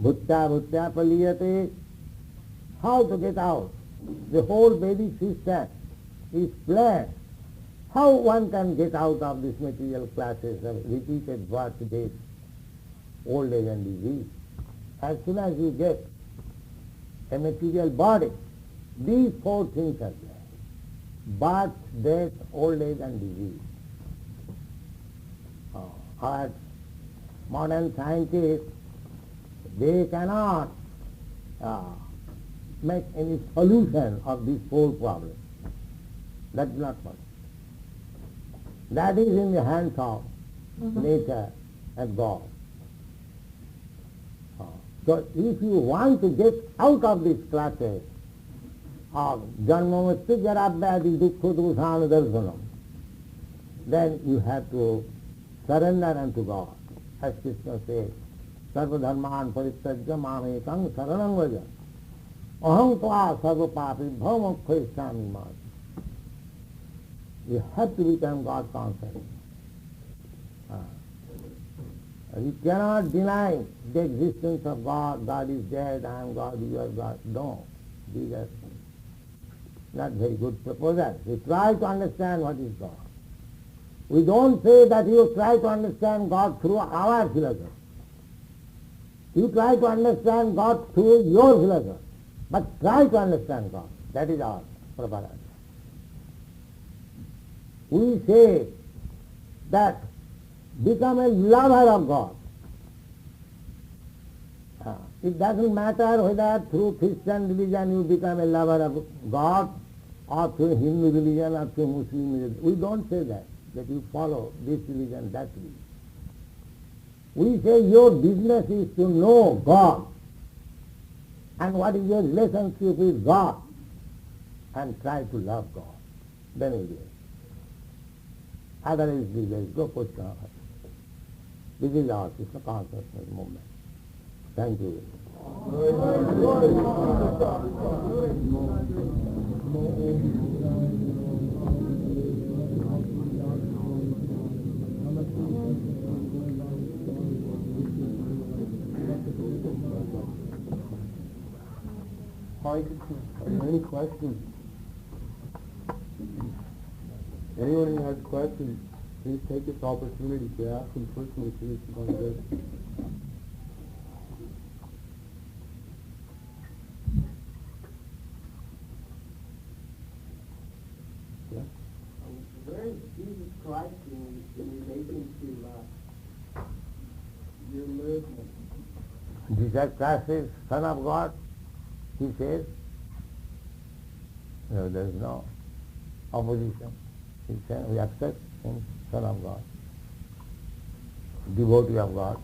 Speaker 2: Bhutya paliyate. How to get out? The whole Vedic system is planned. How one can get out of these material classes of repeated birth, death, old age and disease? As soon as you get a material body, these four things are there: birth, death, old age and disease. Our modern scientists, they cannot make any solution of this whole problem. That is not possible. That is in the hands of nature and God. So if you want to get out of these clutches of janma mrityu jara vyadhi dukkha dosana darshanam, then you have to surrender unto God. As Krishna says, sarva dharman parityajya mamekam saranam vraja aham tva sarva papi bhava mokshaishyami ma. You have to become God conscious. You cannot deny the existence of God. God is dead, I am God, you are God. No, these are not very good proposals. We try to understand what is God. We don't say that you try to understand God through our philosophy. You try to understand God through your philosophy. But try to understand God. That is our Prabhupada. We say that become a lover of God. It doesn't matter whether through Christian religion you become a lover of God or through Hindu religion or through Muslim religion. We don't say that you follow this religion, that religion. We say your business is to know God and what is your relationship with God and try to love God. Then it is. Otherwise there is no question of it. This is our Krishna consciousness movement. Thank you.
Speaker 3: Are there any questions? Anyone who has questions, please take this opportunity to ask them personally to this congregation.
Speaker 1: Where is Jesus Christ in relation to your movement?
Speaker 2: Jesus Christ is Son of God, he says. No, there is no opposition. He says we accept him, Son of God, devotee of God.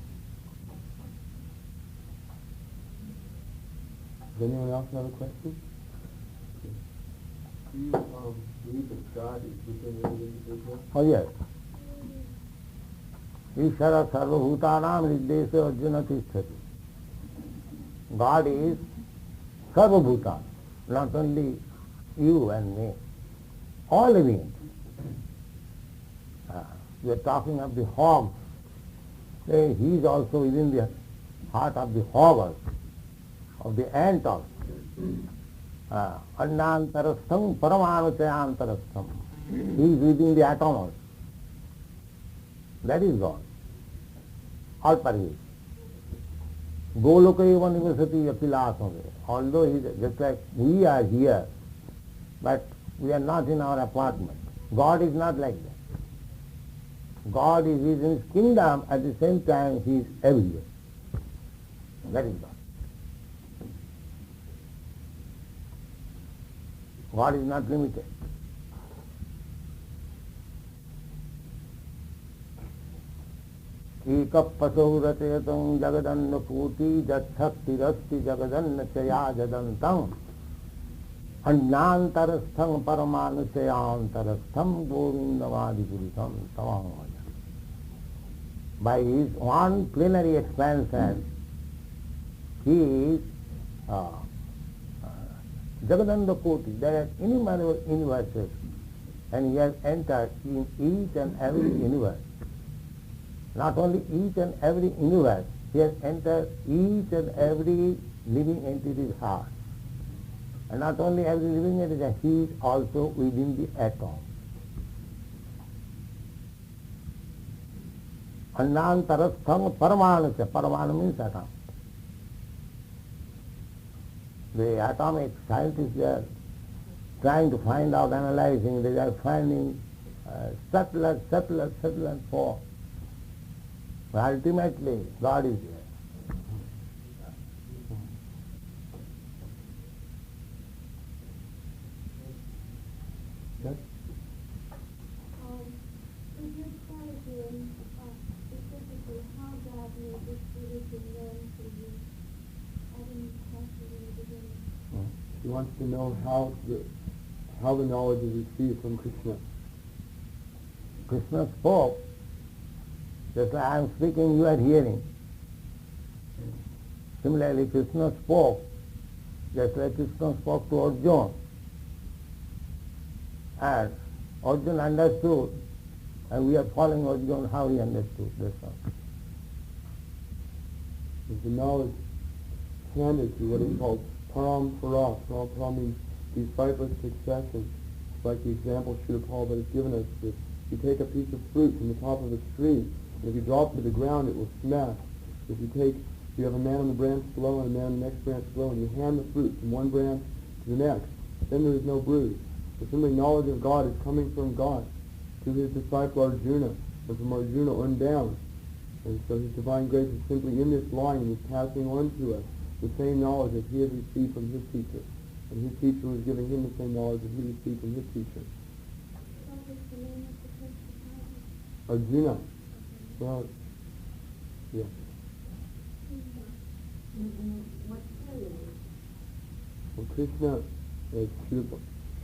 Speaker 3: Does anyone else have a question? Do you believe that God is within every individual?
Speaker 2: Oh yes. Ishara sarva bhutanam niddesha arjuna tisthati. God is sarva bhutan, not only you and me, all living. We are talking of the hog. He is also within the heart of the hog, of the ant also. Annantarastham paramanuchayantarastham. He is within the atom also. That is God. All pervasive. Goloka eva nivasati apilasave. Although he is just like we are here, but we are not in our apartment. God is not like that. God is in his kingdom, at the same time he is everywhere. That is God. God is not limited. Ekapasau rachayatam jagadanna koti jatthaktirasti jagadanna chaya jadantam annantarastham paramanusayantarastham govindavadipurusham tamam. By his one plenary expansion, he is Jagadanda Koti. There are innumerable universes, and he has entered in each and every universe. Not only each and every universe, he has entered each and every living entity's heart. And not only every living entity, he is also within the atom. Annantarastham paramanusya. Paramanu means atom. The atomic scientists, they are trying to find out, analyzing, they are finding subtler form. Ultimately, God is there.
Speaker 3: Yes?
Speaker 4: Could you tell him specifically how God made this religion known to you? I didn't catch it in the beginning.
Speaker 3: He wants to know how the knowledge is received from Krishna.
Speaker 2: Krishna spoke, just like I am speaking, you are hearing. Similarly, Krishna spoke, just like Krishna spoke to Arjuna. And Arjuna understood, and we are following Arjuna how he understood. That's all.
Speaker 3: Is the knowledge handed to what is called parampara. Parampara means disciplic succession. It's like the example Srila Prabhupada has given us. That you take a piece of fruit from the top of a tree, and if you drop it to the ground, it will smash. If you have a man on the branch below and a man on the next branch below, and you hand the fruit from one branch to the next, then there is no bruise. So simply knowledge of God is coming from God to his disciple Arjuna, and from Arjuna on down. And so his divine grace is simply in this line and is passing on to us the same knowledge that he had received from his teacher. And his teacher was giving him the same knowledge that he received from his teacher.
Speaker 4: What is the name of the first disciple?
Speaker 3: Arjuna. Well, yeah.
Speaker 4: What period?
Speaker 3: Well, Krishna, as Srila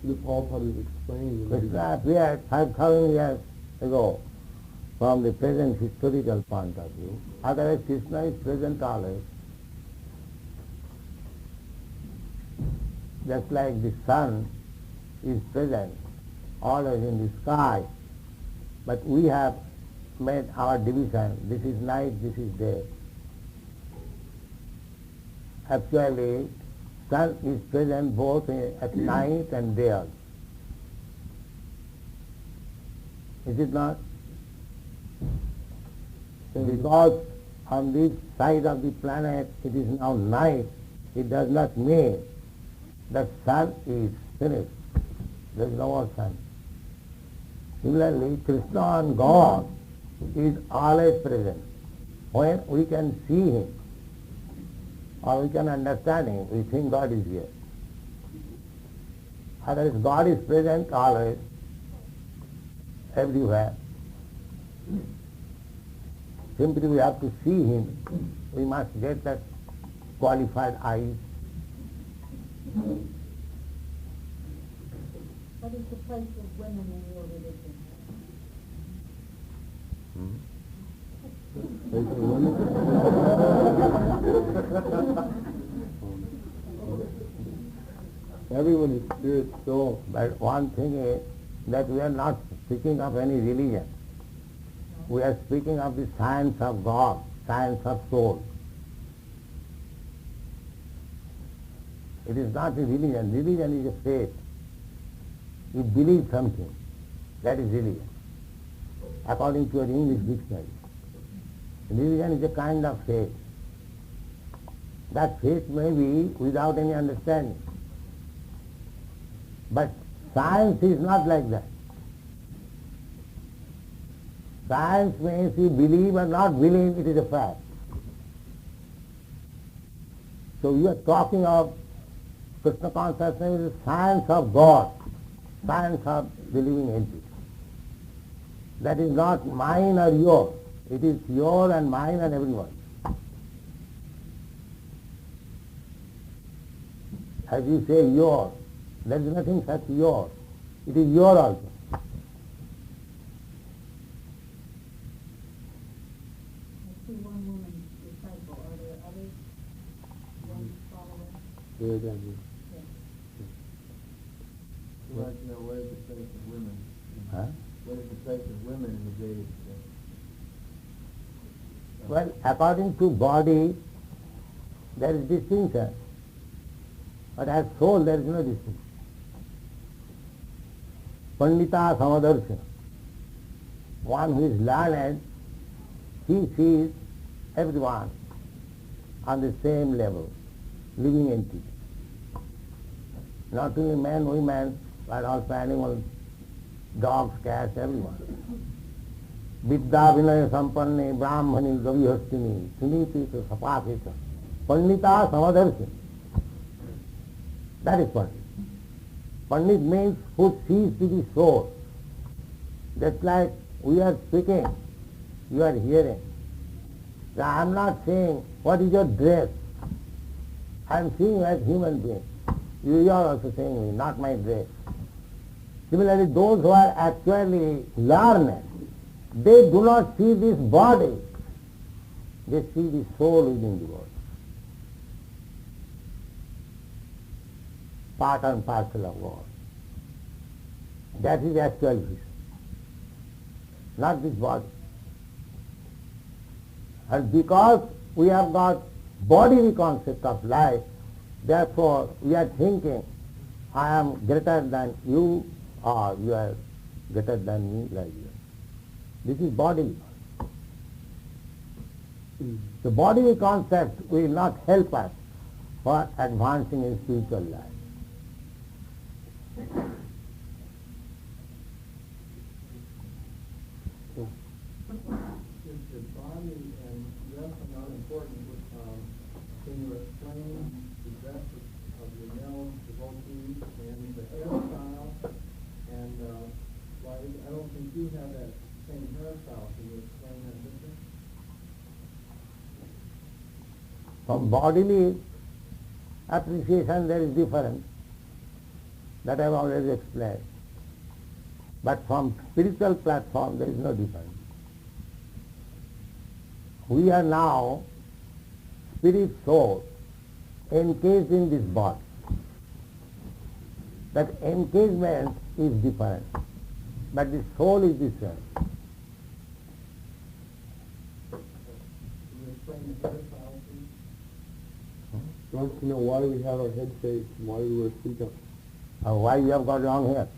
Speaker 3: Prabhupada is explaining,
Speaker 2: Krishna appeared 5,000 years ago from the present historical point of view. Otherwise, Krishna is present always. Just like the sun is present always in the sky, but we have made our division. This is night, this is day. Actually, sun is present both at night and day also. Is it not? Because on this side of the planet it is now night, it does not mean that sun is finished. There is no more sun. Similarly, Krishna and God is always present. When we can see him or we can understand him, we think God is here. Otherwise, God is present always, everywhere. Simply we have to see him. We must get that qualified eyes.
Speaker 4: What is the place of women in your religion?
Speaker 3: Everyone is spirit soul.
Speaker 2: But one thing is that we are not speaking of any religion. We are speaking of the science of God, science of soul. It is not a religion. Religion is a faith. You believe something. That is religion, according to your English dictionary. Religion is a kind of faith. That faith may be without any understanding. But science is not like that. Science means you believe or not believe, it is a fact. So you are talking of Krishna consciousness is the science of God, science of the living entity. That is not mine or yours. It is your and mine and everyone. As you say yours, there is nothing such yours. It is your also.
Speaker 4: I see one woman disciple. Are there others? One follower?
Speaker 3: There again, yeah.
Speaker 5: I'd like to know where is the place of women?
Speaker 2: Huh?
Speaker 5: Where is the place of women in the Vedic?
Speaker 2: Well, according to body, there is distinction. But as soul, there is no distinction. Pandita Samadarshana. One who is learned, he sees everyone on the same level, living entity. Not only men, women, but also animals, dogs, cats, everyone. Vidya vinaya sampanne brahmani gavihastini suniti sapasita pandita samadarshi. That is pandit. Pandit means who sees to the soul. Just like we are speaking, you are hearing. I am not saying what is your dress. I am seeing you as human being. You are also saying me, not my dress. Similarly, those who are actually learned, they do not see this body. They see the soul within the body. Part and parcel of God. That is actual vision. Not this body. And because we have got bodily concept of life, therefore we are thinking, I am greater than you, or you are greater than me, like you. This is bodily. The bodily concept will not help us for advancing in spiritual life.
Speaker 5: Is the body and dress are not important? Can you explain the dress of the male devotees and the hairstyle? And why I don't think you have that same hairstyle. Can you explain that difference?
Speaker 2: From bodily appreciation there is difference. That I have already explained. But from spiritual platform there is no difference. We are now spirit soul encased in this body. That encasement is different, but the soul is the same.
Speaker 5: Can you explain the hairstyle, please?
Speaker 3: He wants to know why we have our head shaved and why we wear speaker.
Speaker 2: Why you have got long hair?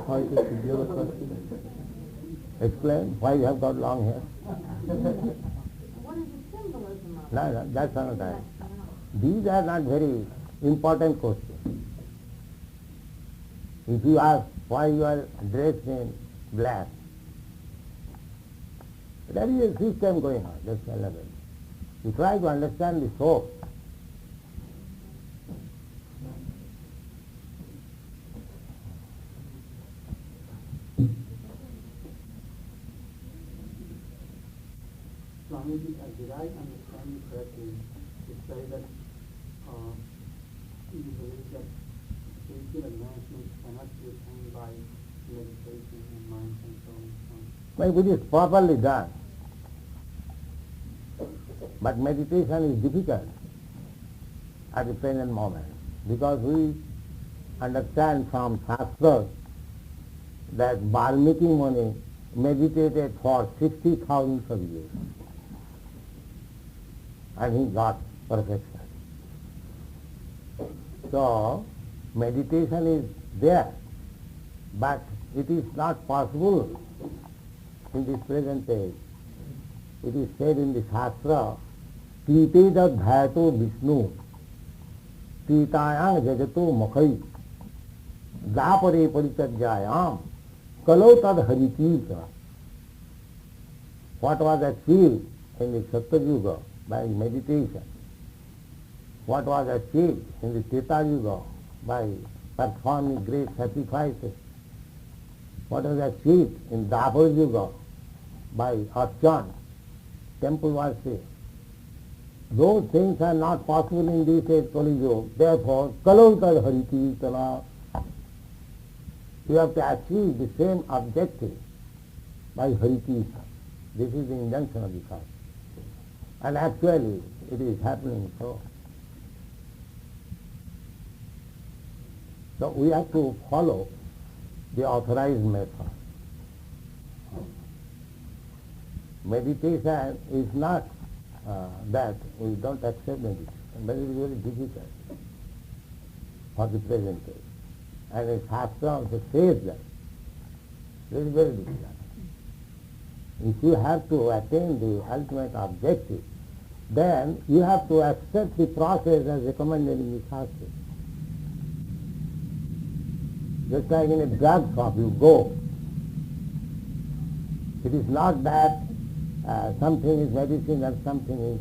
Speaker 3: Hi, Krishna, do you have a question?
Speaker 2: Explain why you have got long hair.
Speaker 4: What is the symbolism of it?
Speaker 2: No, that's another time. These are not very important questions. If you ask why you are dressed in black, there is a system going on, that's another. You try to understand the soul.
Speaker 6: Swamiji, did I understand you correctly to say that you believe that spiritual advancement cannot be attained by meditation and mind control and so on?
Speaker 2: Well, it is properly done. But meditation is difficult at the present moment because we understand from Shastras that Valmiki Muni meditated for 60,000 years and he got perfection. So, meditation is there, but it is not possible in this present age. It is said in the Shastra, Titeda Dhyato Vishnu, Titayang Jajato Makhai, Dapare Paritajayam, Kalau Tad Harikita. What was achieved in the Satya Yuga by meditation? What was achieved in the Treta Yuga by performing great sacrifices? What was achieved in Dapar Yuga by Archan, temple worship? Those things are not possible in this age Kali Yuga. Therefore, Kalau Tad Harikirtana, you have to achieve the same objective by Harikirtana. This is the injunction of the Shastra. And actually, it is happening so. So we have to follow the authorized method. Meditation is not that we don't accept meditation, but it is very difficult for the present day. And the Shastra also says that it is very difficult. If you have to attain the ultimate objective, then you have to accept the process as recommended in the Shastra. Just like in a drug shop, you go. It is not that something is medicine and something is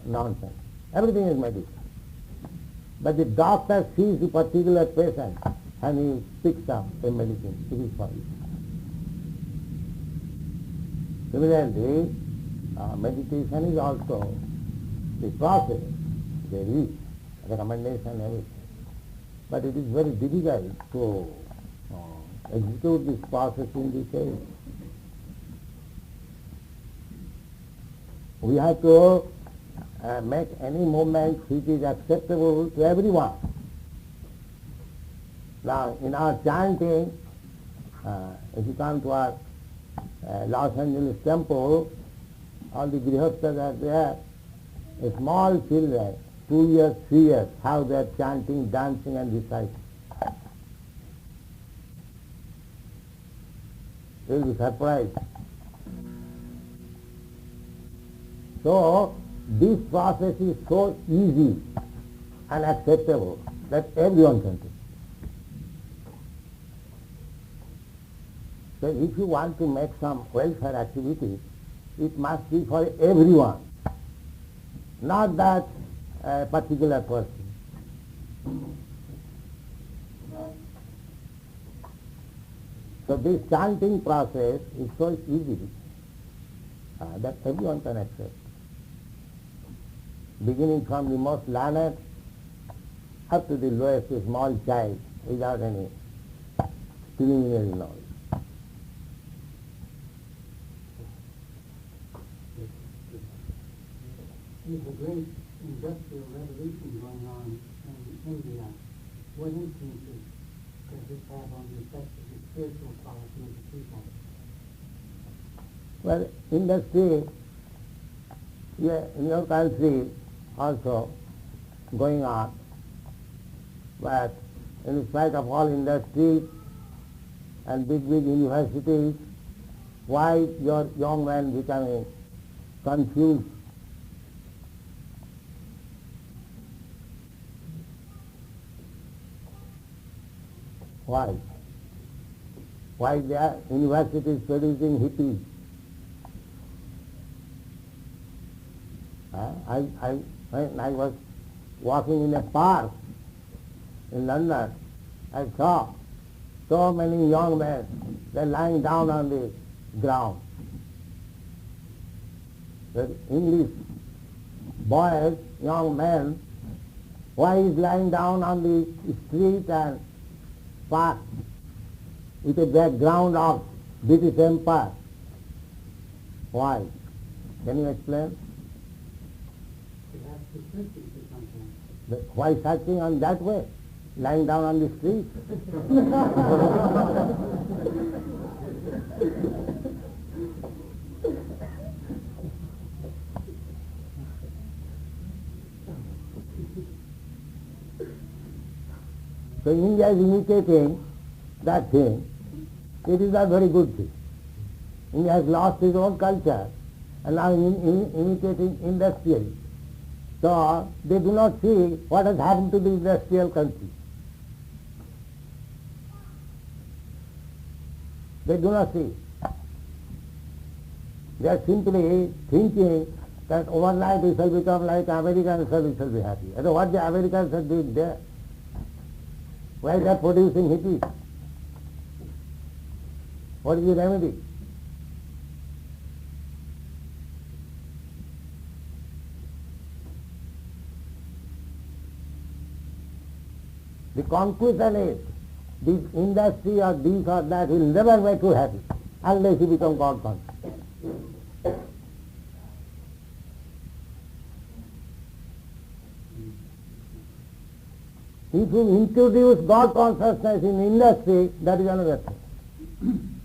Speaker 2: nonsense. Everything is medicine. But the doctor sees a particular patient and he picks up a medicine. It is for you. Similarly, meditation is also the process. There is recommendation, everything. But it is very difficult to execute this process in detail. We have to make any movement which is acceptable to everyone. Now, in our chanting, if you come to our Los Angeles temple, all the grihasthas are there. A small children, 2 years, 3 years, how they are chanting, dancing and reciting. You will be surprised. So, this process is so easy and acceptable that everyone can do. So if you want to make some welfare activity, it must be for everyone, not that particular person. So this chanting process is so easy that everyone can accept. Beginning from the most learned up to the lowest small child without any preliminary knowledge.
Speaker 6: There's a great industrial revolution going on in India. What influences does this have on the effect of the spiritual quality of the people?
Speaker 2: Well, industry, in your country also going on, but in spite of all industries and big universities, why your young man becoming confused? Why? Why they are universities producing hippies? When I was walking in a park in London, I saw so many young men, they're lying down on the ground. The English boys, young men, why is lying down on the street and park with a background of British Empire? Why? Can you explain? Why searching on that way, lying down on the street? So India is imitating that thing. It is a very good thing. India has lost its own culture and now imitating industrial. So they do not see what has happened to the industrial country. They do not see. They are simply thinking that overnight we shall become like Americans and we shall be happy. And what the Americans are doing there? Why they are producing hippies? What is the remedy? The conclusion is, this industry or this or that will never make you happy unless you become God conscious. If you introduce God consciousness in industry, that is another thing.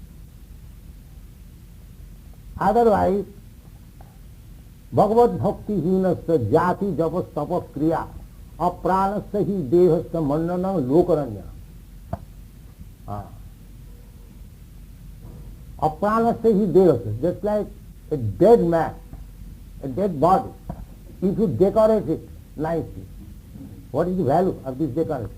Speaker 2: Otherwise, Bhagavad Bhakti Hinasya Jati Japas Tapas Kriya Apranasya hi Devasya Mandanam Lokaranya. Apranasya hi Devasya, just like a dead man, a dead body. If you decorate it nicely, what is the value of this decoration?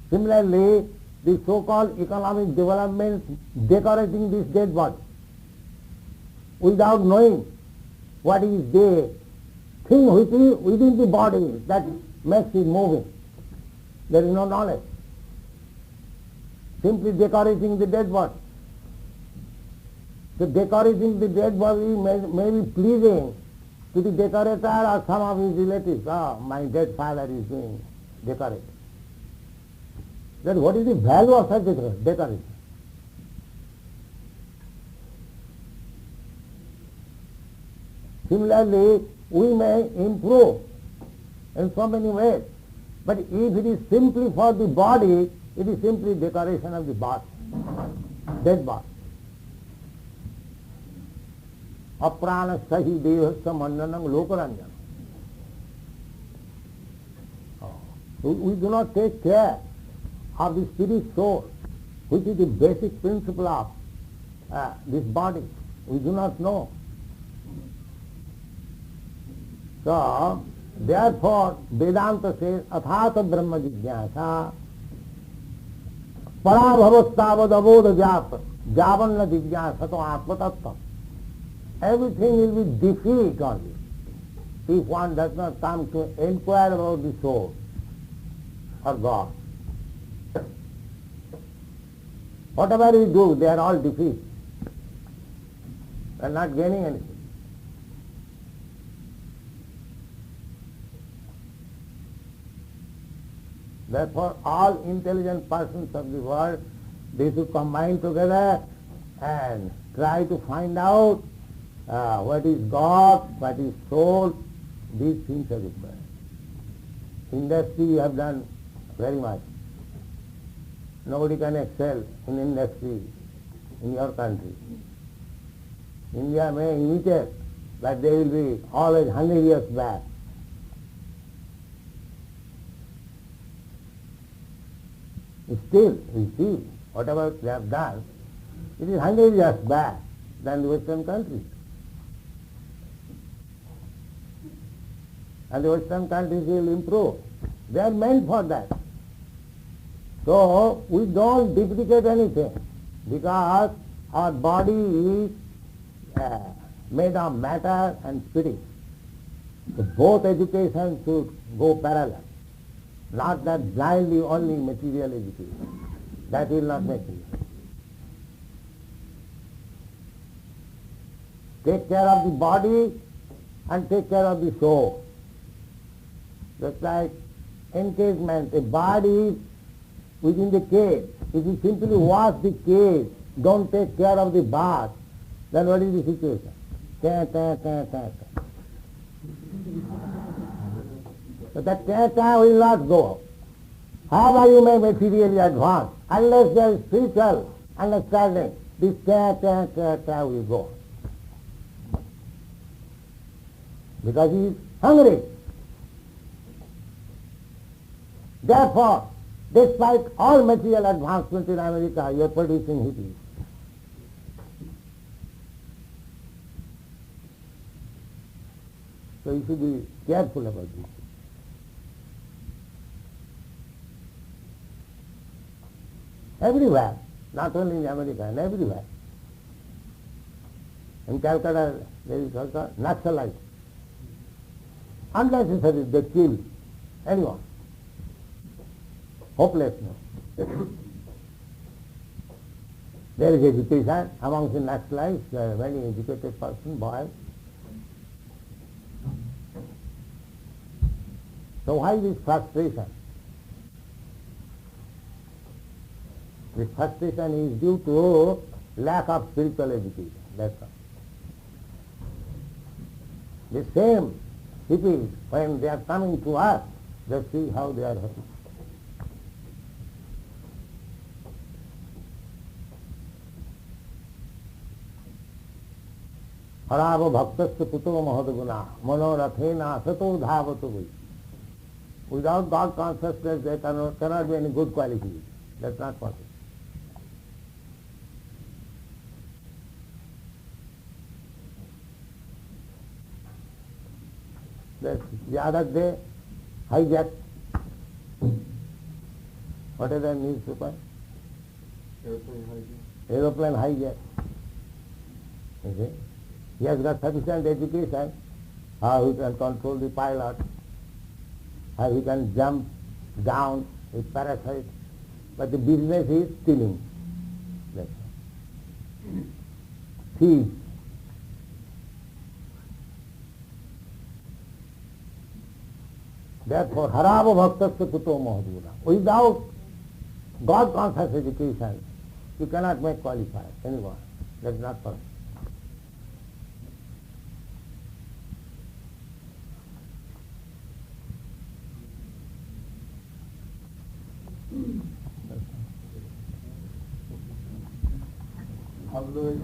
Speaker 2: Similarly, the so-called economic development decorating this dead body without knowing what is the thing within the body that makes it moving. There is no knowledge. Simply decorating the dead body. So decorating the dead body may be pleasing to the decorator or some of his relatives. Oh, my dead father is being decorated. Then what is the value of such decoration? Similarly, we may improve in so many ways, but if it is simply for the body, it is simply decoration of the body, dead body. Aprana sahi devasya mandanam lokaranjana. We do not take care of the spirit soul, which is the basic principle of this body. We do not know. So, therefore, Vedanta says, athata brahma jigyasa, parabhavastavad abodha jata, javanna jigyasa to atmatattva. Everything will be defeat only if one does not come to inquire about the soul or God. Whatever we do, they are all defeat. They are not gaining anything. Therefore, all intelligent persons of the world, they should combine together and try to find out what is God, what is soul. These things are required. Industry you have done very much. Nobody can excel in industry in your country. India may imitate, but they will be always 100 years back. Still, we see whatever they have done, it is 100 years back than the Western countries. And the Western countries will improve. They are meant for that. So, we don't duplicate anything because our body is made of matter and spirit. So both education should go parallel. Not that blindly only material education. That will not make it. Take care of the body and take care of the soul. Just like encasement, a body is within the cage. If you simply wash the cage, don't take care of the bath, then what is the situation? So that will not go. However you may materially advance, unless there is spiritual understanding, this will go. Because he is hungry. Therefore, despite all material advancement in America, you are producing hippies. So you should be careful about this. Everywhere, not only in America, and everywhere. In Calcutta, there is also Naxalites. Unnecessary, they kill anyone. Hopelessness. There is education amongst the Naxalites, very educated person, boys. So why this frustration? This frustration is due to lack of spiritual education, that's all. The same hippies, when they are coming to us, just see how they are happy. Harava bhaktasya puto mahadguna manorathena sato dhavato vai. Without God consciousness, there cannot be any good quality. That's not possible. The other day, hijacked What is the newspaper?
Speaker 3: Airplane hijack.
Speaker 2: Aeroplane hijack. You see? He has got sufficient education, how he can control the pilot, how he can jump down with parachute, but the business is stealing. That's all. Thieves. Therefore, haravo bhaktasya kuto mahadura. Without God conscious education, you cannot make qualified anyone. That is not possible.
Speaker 3: Hallelujah.